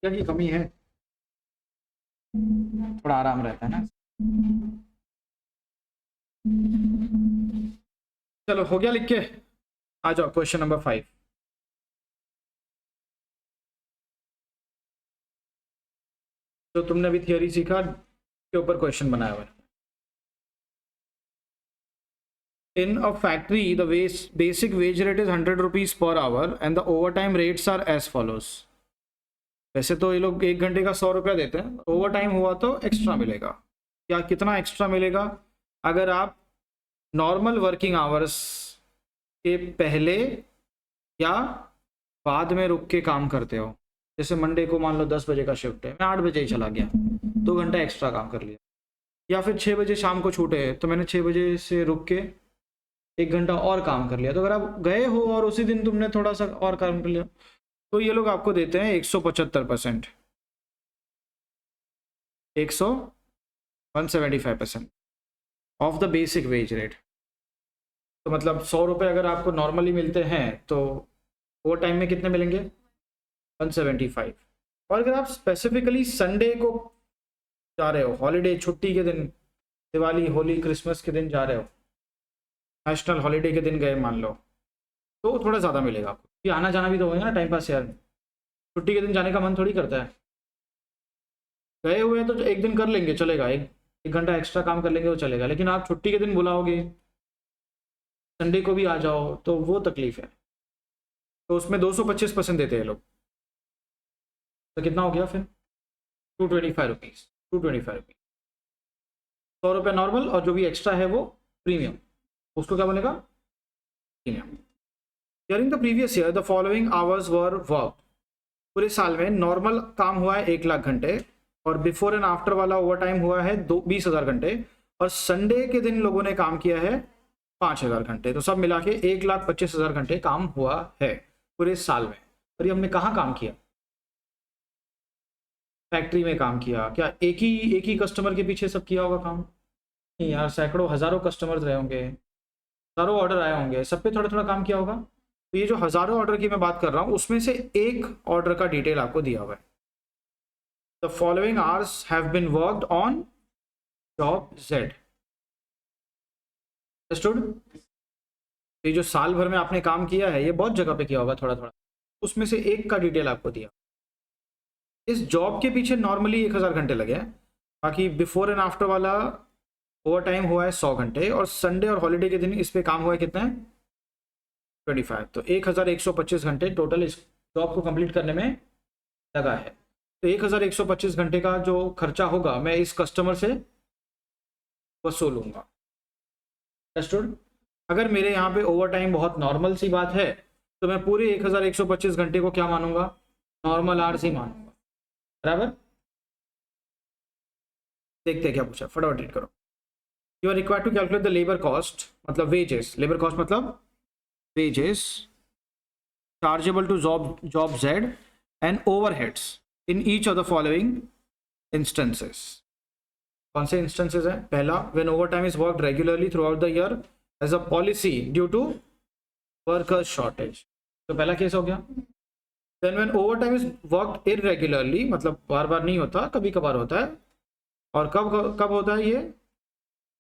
क्या की कमी है, थोड़ा आराम रहता है ना। चलो हो गया लिख के, आ जाओ क्वेश्चन नंबर 5। तो तुमने अभी थियोरी सीखा के ऊपर क्वेश्चन बनाया हुआ है। In a factory, the basic wage rate is 100 rupees per hour and the overtime rates are as follows. वैसे तो ये लोग 1 घंटे का 100 रुपया देते हैं, ओवर टाइम हुआ तो एक्स्ट्रा मिलेगा। क्या कितना एक्स्ट्रा मिलेगा? अगर आप नॉर्मल वर्किंग आवर्स के पहले या बाद में रुक के काम करते हो, जैसे मंडे को मान लो 10 बजे का शिफ्ट है, मैं 8 बजे ही चला गया, 2 घंटा एक्स्ट्रा काम कर लिया। या फिर 6 बजे शाम को छूटे तो मैंने 6 बजे से रुक के 1 घंटा और काम कर लिया। तो अगर आप गए हो और उसी दिन तुमने थोड़ा सा और काम कर लिया, तो ये लोग आपको देते हैं 175%, 175% of the basic wage rate. तो मतलब 100 रुपये अगर आपको नॉर्मली मिलते हैं तो ओवर टाइम में कितने मिलेंगे? 175। और अगर आप स्पेसिफिकली संडे को जा रहे हो, हॉलीडे छुट्टी के दिन, दिवाली होली क्रिसमस के दिन जा रहे हो, नेशनल हॉलीडे के दिन गए मान लो, तो थोड़ा ज़्यादा मिलेगा आपको। ये आना जाना भी तो होगा ना, टाइम पास यार, छुट्टी के दिन जाने का मन थोड़ी करता है। गए हुए हैं तो 1 दिन कर लेंगे चलेगा, एक घंटा एक्स्ट्रा काम कर लेंगे वो चलेगा, लेकिन आप छुट्टी के दिन बुलाओगे, संडे को भी आ जाओ, तो वो तकलीफ है। तो उसमें 225% देते हैं लोग। तो कितना हो गया फिर? 225 रुपीज़, 225 रुपीज़। 100 रुपये नॉर्मल और जो भी एक्स्ट्रा है वो प्रीमियम, उसको क्या बोलेगा? Premium. During the previous year the following hours were work. पूरे साल में नॉर्मल काम हुआ है 1 लाख घंटे, और बिफोर एंड आफ्टर वाला ओवर टाइम हुआ है 20,000 घंटे, और संडे के दिन लोगों ने काम किया है 5,000 घंटे। तो सब मिला के 1,25,000 घंटे काम हुआ है पूरे साल में। और ये हमने कहाँ काम किया? फैक्ट्री में काम किया। क्या एक ही कस्टमर के पीछे सब किया होगा काम? नहीं यार, सैकड़ों हज़ारों कस्टमर्स रहे होंगे, हज़ारों ऑर्डर आए होंगे, सब पे थोड़ा थोड़ा काम किया होगा। तो ये जो हज़ारों ऑर्डर की मैं बात कर रहा हूँ, उसमें से एक ऑर्डर का डिटेल आपको दिया हुआ है। The following hours have been worked on job Z. Understood? ये जो साल भर में आपने काम किया है, ये बहुत जगह पे किया होगा थोड़ा थोड़ा, उसमें से एक का डिटेल आपको दिया। इस जॉब के पीछे नॉर्मली 1,000 घंटे लगे हैं, बाकी बिफोर एंड आफ्टर वाला ओवर टाइम हुआ है 100 घंटे, और संडे और हॉलीडे के दिन इस पे काम हुआ है कितना है? 25। तो 1,125 घंटे टोटल इस जॉब को कंप्लीट करने में लगा है। तो 1,125 घंटे का जो खर्चा होगा मैं इस कस्टमर से वसूलूंगा। अंडरस्टूड? अगर मेरे यहाँ पे ओवर टाइम बहुत नॉर्मल सी बात है, तो मैं पूरे 1,125 घंटे को क्या मानूंगा? नॉर्मल आवर्स ही मानूंगा। बराबर? देखते हैं क्या पूछा, फटाफट रीड करो। You are required to calculate the labour cost, मतलब वेजेस, लेबर कॉस्ट मतलब wages chargeable to job Z and overheads in each of the following instances. कौन से इंस्टेंसेस हैं? पहला, when overtime is worked regularly throughout the year as a policy due to workers shortage. तो पहला case हो गया। Then when overtime is worked irregularly, मतलब बार बार नहीं होता, कभी कभार होता है। और कब कब होता है ये?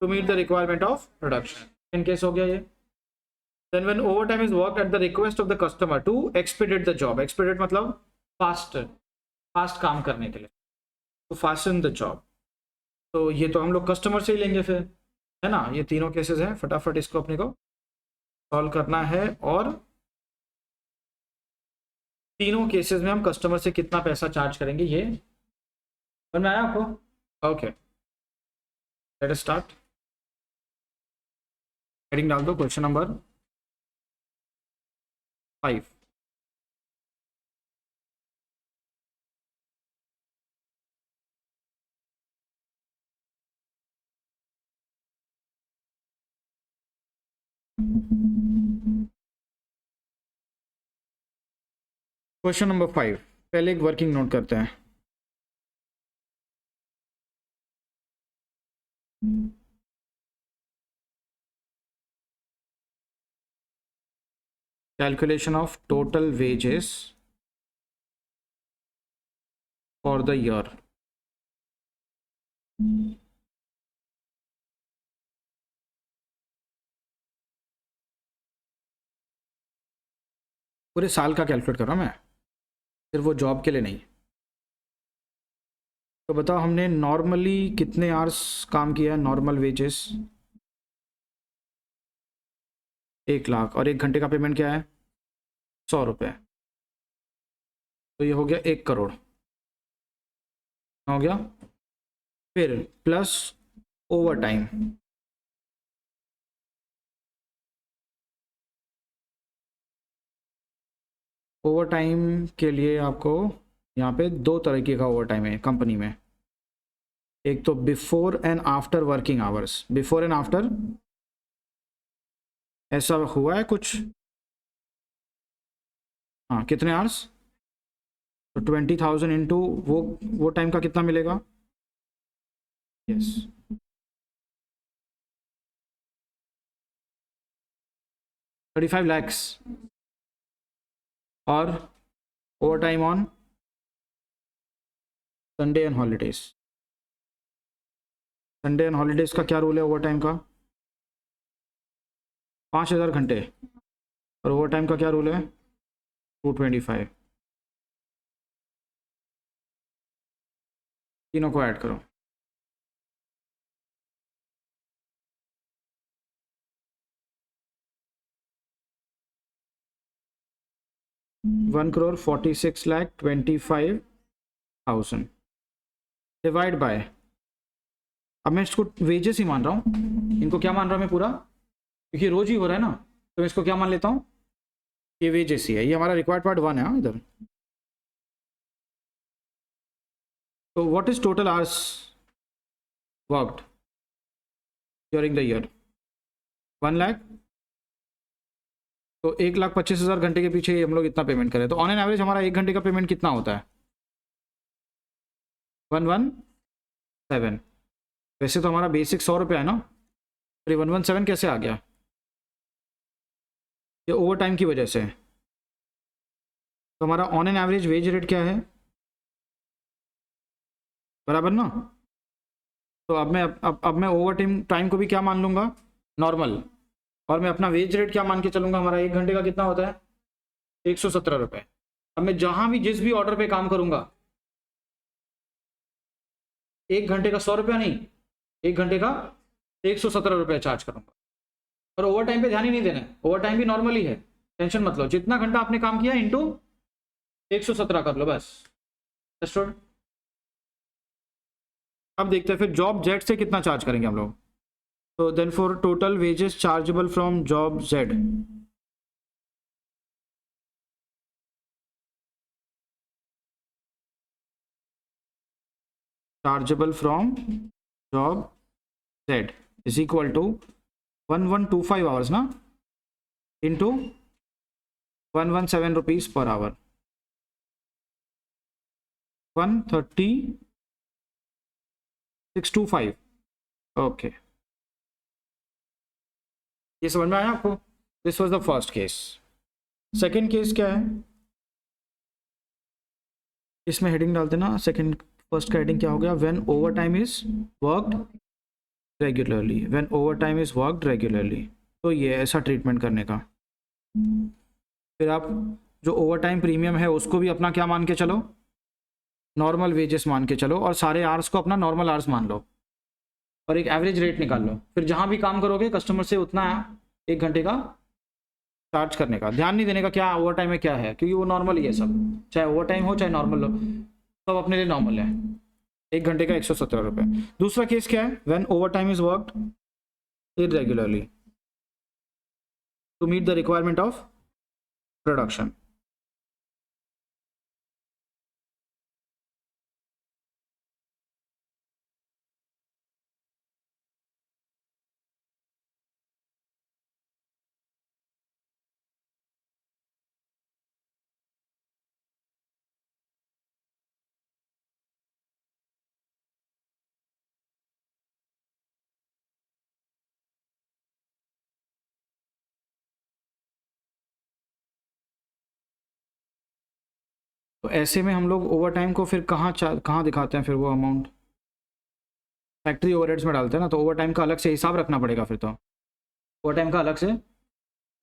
To meet the requirement of production. इन केस हो गया ये। Then when overtime is worked at the request of the customer to expedite the job, expedite मतलब फास्ट काम करने के लिए, तो fasten the job। तो ये तो हम लोग कस्टमर से ही लेंगे फिर, है ना? ये तीनों केसेस हैं, फटाफट इसको अपने को सॉल्व करना है। और तीनों केसेस में हम कस्टमर से कितना पैसा चार्ज करेंगे, ये समझ में आया आपको? Okay, let us start. Heading डाल दो, क्वेश्चन नंबर 5। क्वेश्चन नंबर 5, पहले एक वर्किंग नोट करते हैं। Calculation of total wages for the year. पूरे साल का कैलकुलेट कर रहा हूँ मैं, सिर्फ वो जॉब के लिए नहीं। तो बताओ हमने नॉर्मली कितने आवर्स काम किया है, नॉर्मल वेजेस 1 लाख, और 1 घंटे का पेमेंट क्या है 100 रुपये। तो ये हो गया 1 करोड़ हो गया। फिर plus over time, over time के लिए आपको यहाँ पे 2 तरीके का ओवर टाइम है कंपनी में। एक तो before and after working hours, before and after, ऐसा हुआ है कुछ? हाँ, कितने आवर्स? तो 20,000 इंटू वो टाइम का कितना मिलेगा? Yes, 35 lakhs। और over time on Sunday and holidays, Sunday and holidays का क्या रूल है ओवर टाइम का? 5,000 घंटे। और ओवर टाइम का क्या रूल है? 225। तीनों को ऐड करो। 1,46,25,000 डिवाइड बाय, अब मैं इसको वेजेस ही मान रहा हूँ, इनको क्या मान रहा हूँ मैं पूरा, क्योंकि रोज ही हो रहा है ना, तो मैं इसको क्या मान लेता हूँ, ये वेजेस ही है, ये हमारा रिक्वायर्ड पार्ट 1 है। हाँ, इधर तो what is total hours worked during the year? 1 lakh. तो 1,25,000 घंटे के पीछे हम लोग इतना पेमेंट करें, तो ऑन एन एवरेज हमारा 1 घंटे का पेमेंट कितना होता है? 117। वैसे तो हमारा बेसिक 100 रुपये है ना, फिर 117 कैसे आ गया? ये ओवर टाइम की वजह से। तो हमारा on an average wage rate क्या है, बराबर ना? तो अब मैं ओवर टाइम टाइम को भी क्या मान लूंगा, नॉर्मल। और मैं अपना वेज रेट क्या मान के चलूंगा, हमारा 1 घंटे का कितना होता है 117 रुपये। अब मैं जहां भी जिस भी ऑर्डर पे काम करूंगा, 1 घंटे का 100 रुपया नहीं, 1 घंटे का 117 रुपये चार्ज करूंगा। और ओवर टाइम पे ध्यान ही नहीं देना है, ओवर टाइम भी नॉर्मल ही है, टेंशन मत लो, जितना घंटा आपने काम किया इंटू 117 कर लो बस। अंडरस्टूड? अब देखते हैं फिर जॉब जेड से कितना चार्ज करेंगे हम लोग। तो then for total wages chargeable from job Z, chargeable from job Z is equal to 1125 hours ना, into 117 rupees per hour, 13625। Okay, ये समझ में आया आपको? This was the first case. Second case क्या है, इसमें हेडिंग डाल देना सेकंड, फर्स्ट का हेडिंग क्या हो गया, when overtime is worked regularly, when overtime is worked regularly. तो ये ऐसा ट्रीटमेंट करने का। फिर आप जो ओवर टाइम प्रीमियम है उसको भी अपना क्या मान के चलो, नॉर्मल वेजेस मान के चलो, और सारे आवर्स को अपना नॉर्मल आवर्स मान लो, और एक एवरेज रेट निकाल लो। फिर जहां भी काम करोगे कस्टमर से उतना 1 घंटे का चार्ज करने का, ध्यान नहीं देने का क्या ओवर टाइम में क्या है, क्योंकि वो नॉर्मल ही है सब, चाहे ओवर टाइम हो चाहे नॉर्मल हो, सब अपने लिए नॉर्मल है। 1 घंटे का 117 रुपये। दूसरा केस क्या है, when overtime is worked irregularly to meet the requirement of production. तो ऐसे में हम लोग ओवर टाइम को फिर कहाँ दिखाते हैं फिर वो अमाउंट? फैक्ट्री ओवरहेड्स में डालते हैं ना, तो ओवर टाइम का अलग से हिसाब रखना पड़ेगा फिर तो। ओवर टाइम का अलग से,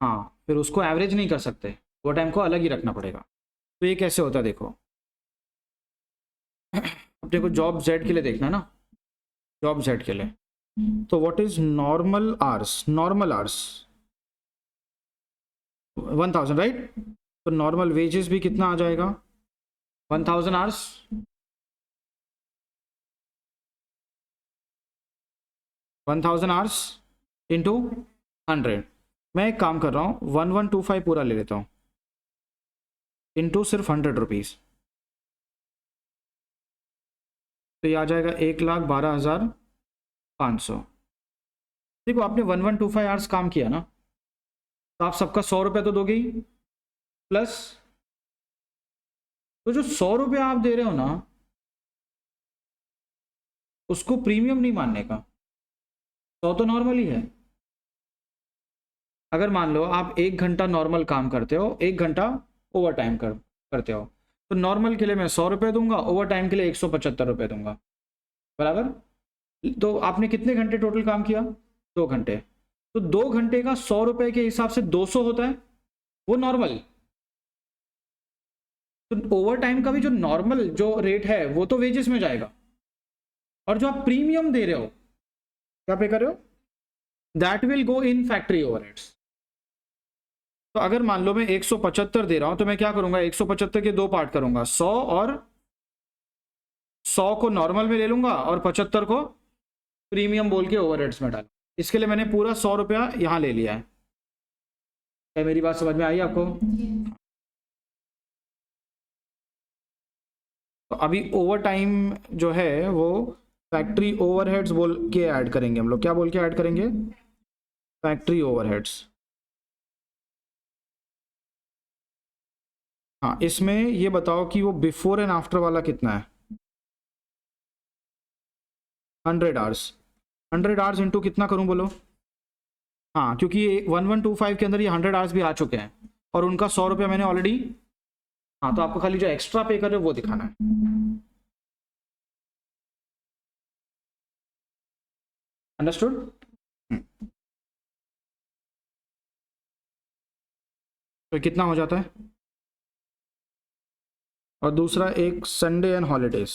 हाँ, फिर उसको एवरेज नहीं कर सकते, ओवर टाइम को अलग ही रखना पड़ेगा। तो ये कैसे होता है देखो, अपने को जॉब जेड के लिए देखना है ना, जॉब जेड के लिए। तो what is normal hours? Normal hours 1000, right? तो नॉर्मल वेजेस भी कितना आ जाएगा? 1000 आवर्स, 1000 आवर्स इंटू 100। मैं एक काम कर रहा हूँ, 1125 पूरा ले लेता हूँ इंटू सिर्फ 100 रुपीज़, तो ये आ जाएगा 1,12,500। देखो आपने 1125 आवर्स काम किया ना, तो आप सबका 100 रुपये तो दोगे ही, प्लस तो जो 100 रुपये आप दे रहे हो ना, उसको प्रीमियम नहीं मानने का, 100 तो नॉर्मल ही है। अगर मान लो आप 1 घंटा नॉर्मल काम करते हो, 1 घंटा ओवर टाइम करते हो, तो नॉर्मल के लिए मैं 100 रुपये दूंगा, ओवर टाइम के लिए 175 रुपये दूंगा, बराबर। तो आपने कितने घंटे टोटल काम किया? 2 घंटे। तो 2 घंटे का 100 रुपये के हिसाब से 200 होता है, वो नॉर्मल। तो ओवर टाइम का भी जो नॉर्मल जो रेट है वो तो वेजेस में जाएगा, और जो आप प्रीमियम दे रहे हो, क्या पे कर रहे हो, that will go in factory overheads. तो अगर मान लो मैं 175 दे रहा हूं, तो मैं क्या करूंगा, 175 के दो पार्ट करूंगा, 100 और 100 को नॉर्मल में ले लूंगा और 75 को प्रीमियम बोल के ओवरहेड्स में डाल। इसके लिए मैंने पूरा 100 रुपया यहां ले लिया है। क्या मेरी बात समझ में आई आपको? तो अभी ओवर टाइम जो है वो फैक्ट्री ओवरहेड्स बोल के ऐड करेंगे हम लोग। क्या बोल के ऐड करेंगे? Factory overheads. हाँ, इसमें ये बताओ कि वो बिफोर एंड आफ्टर वाला कितना है? 100 आवर्स। 100 आवर्स इंटू कितना करूं बोलो? हाँ, क्योंकि 1125 के अंदर ये 100 आवर्स भी आ चुके हैं, और उनका 100 रुपया मैंने ऑलरेडी, हाँ, तो आपको खाली जो एक्स्ट्रा पे कर रहे हो वो दिखाना है। अंडरस्टूड? तो कितना हो जाता है? और दूसरा एक Sunday and holidays.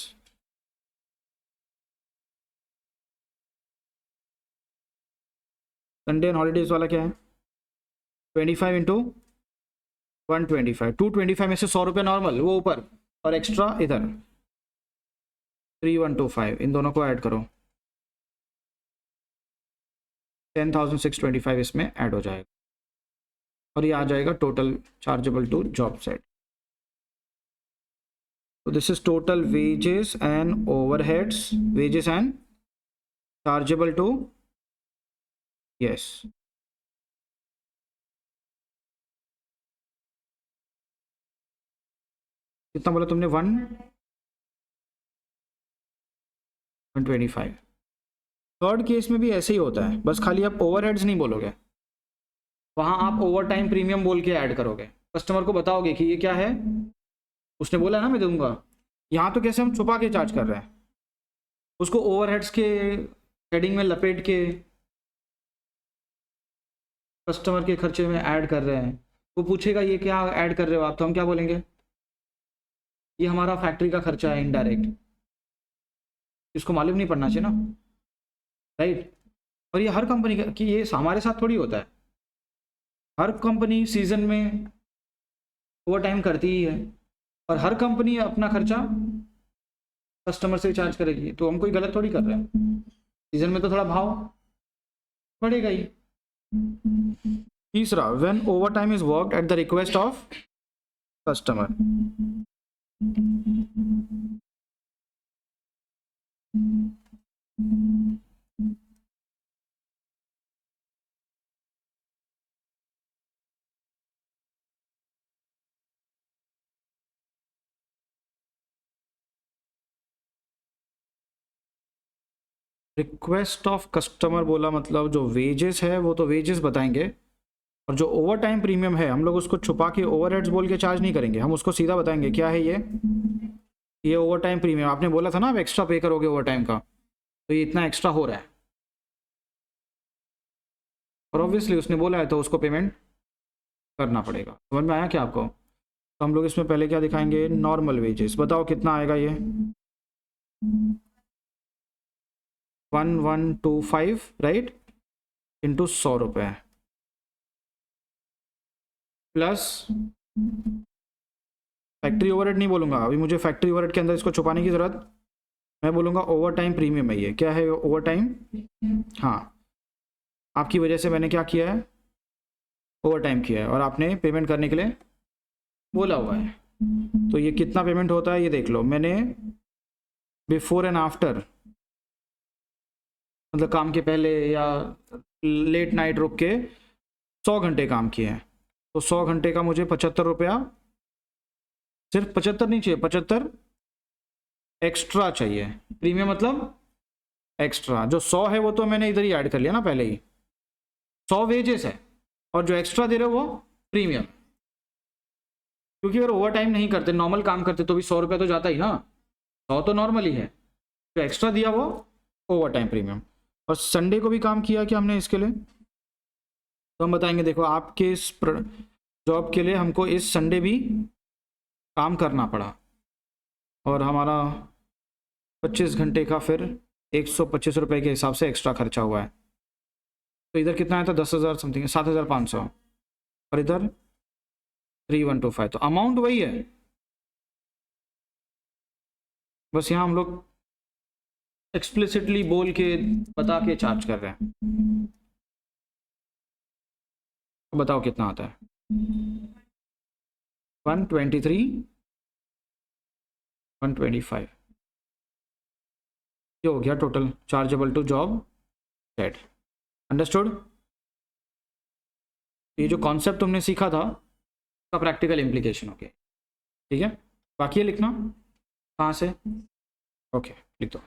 Sunday and holidays वाला क्या है? 25 इंटू 125, 225 में से 100 रुपये नॉर्मल वो ऊपर, और एक्स्ट्रा इधर 3125, इन दोनों को ऐड करो, 10,625 इसमें ऐड हो जाएगा, और ये आ जाएगा total chargeable to job Z. तो this is total wages and overheads, wages and chargeable to, yes, कितना बोला तुमने? 125। थर्ड केस में भी ऐसे ही होता है, बस खाली आप ओवरहेड्स नहीं बोलोगे, वहां आप ओवर टाइम प्रीमियम बोल के ऐड करोगे, कस्टमर को बताओगे कि ये क्या है, उसने बोला ना मैं दूंगा। यहाँ तो कैसे हम छुपा के चार्ज कर रहे हैं, उसको ओवरहेड्स के हेडिंग में लपेट के कस्टमर के खर्चे में ऐड कर रहे हैं। वो पूछेगा ये क्या ऐड कर रहे हो आप, तो हम क्या बोलेंगे? ये हमारा फैक्ट्री का खर्चा है इनडायरेक्ट। इसको मालूम नहीं पड़ना चाहिए ना, राइट? और ये हर कंपनी का, कि ये हमारे साथ थोड़ी होता है, हर कंपनी सीजन में ओवर टाइम करती ही है, और हर कंपनी अपना खर्चा कस्टमर से चार्ज करेगी, तो हम कोई गलत थोड़ी कर रहे हैं। सीजन में तो थोड़ा भाव बढ़ेगा ही। तीसरा, when overtime is worked at the request of customer. Request of customer बोला मतलब जो वेजेस है वो तो वेजेस बताएंगे, और जो ओवर टाइम प्रीमियम है हम लोग उसको छुपा के ओवरहेड्स बोल के चार्ज नहीं करेंगे, हम उसको सीधा बताएंगे क्या है ये ओवर टाइम प्रीमियम। आपने बोला था ना आप एक्स्ट्रा पे करोगे ओवर टाइम का, तो ये इतना एक्स्ट्रा हो रहा है, और ऑब्वियसली उसने बोला है तो उसको पेमेंट करना पड़ेगा। समझ में आया क्या आपको? तो हम लोग इसमें पहले क्या दिखाएंगे, नॉर्मल वेजेस। बताओ कितना आएगा ये, 1125 राइट, इंटू 100 रुपये प्लस फैक्ट्री ओवरहेड नहीं बोलूँगा अभी, मुझे फैक्ट्री ओवरहेड के अंदर इसको छुपाने की ज़रूरत, मैं बोलूँगा ओवर टाइम प्रीमियम है ये। क्या है ओवर टाइम? हाँ, आपकी वजह से मैंने क्या किया है, ओवर टाइम किया है, और आपने पेमेंट करने के लिए बोला हुआ है। तो ये कितना पेमेंट होता है ये देख लो, मैंने बिफोर एंड आफ्टर, मतलब काम के पहले या लेट नाइट रुक के 100 घंटे काम किए हैं, तो 100 घंटे का मुझे 75 रुपया, सिर्फ 75 नहीं चाहिए, 75 एक्स्ट्रा चाहिए। प्रीमियम मतलब एक्स्ट्रा, जो 100 है वो तो मैंने इधर ही ऐड कर लिया ना पहले ही, 100 वेजेस है, और जो एक्स्ट्रा दे रहे हो वो प्रीमियम। क्योंकि अगर ओवर टाइम नहीं करते, नॉर्मल काम करते, तो भी 100 रुपया तो जाता ही ना, 100 तो नॉर्मल ही है, जो एक्स्ट्रा दिया वो ओवर टाइम प्रीमियम। और संडे को भी काम किया क्या हमने इसके लिए, तो हम बताएंगे देखो आपके इस जॉब के लिए हमको इस संडे भी काम करना पड़ा, और हमारा 25 घंटे का फिर 125 रुपये के हिसाब से एक्स्ट्रा खर्चा हुआ है। तो इधर कितना आया था, 10,000 समथिंग, 7,500, और इधर 3125, तो अमाउंट वही है, बस यहाँ हम लोग एक्सप्लिसिटली बोल के बता के चार्ज कर रहे हैं। तो बताओ कितना आता है, 123, 125, ये हो गया total chargeable to job set. Understood? ये जो कॉन्सेप्ट तुमने सीखा था उसका प्रैक्टिकल इम्प्लीकेशन हो गया, ठीक है? बाकी ये लिखना कहाँ से, ओके लिख दो।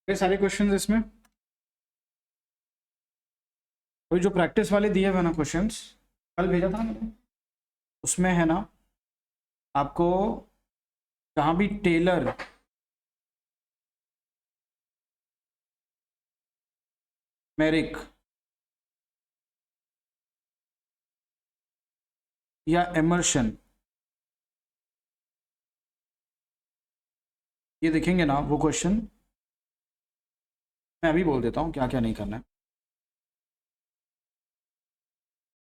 ये सारे क्वेश्चंस इसमें कोई जो प्रैक्टिस वाले दिए हुए ना क्वेश्चंस कल भेजा था मैंने, उसमें है ना आपको जहाँ भी टेलर मेरिक या एमर्शन ये देखेंगे ना वो क्वेश्चन मैं अभी बोल देता हूँ क्या क्या नहीं करना है।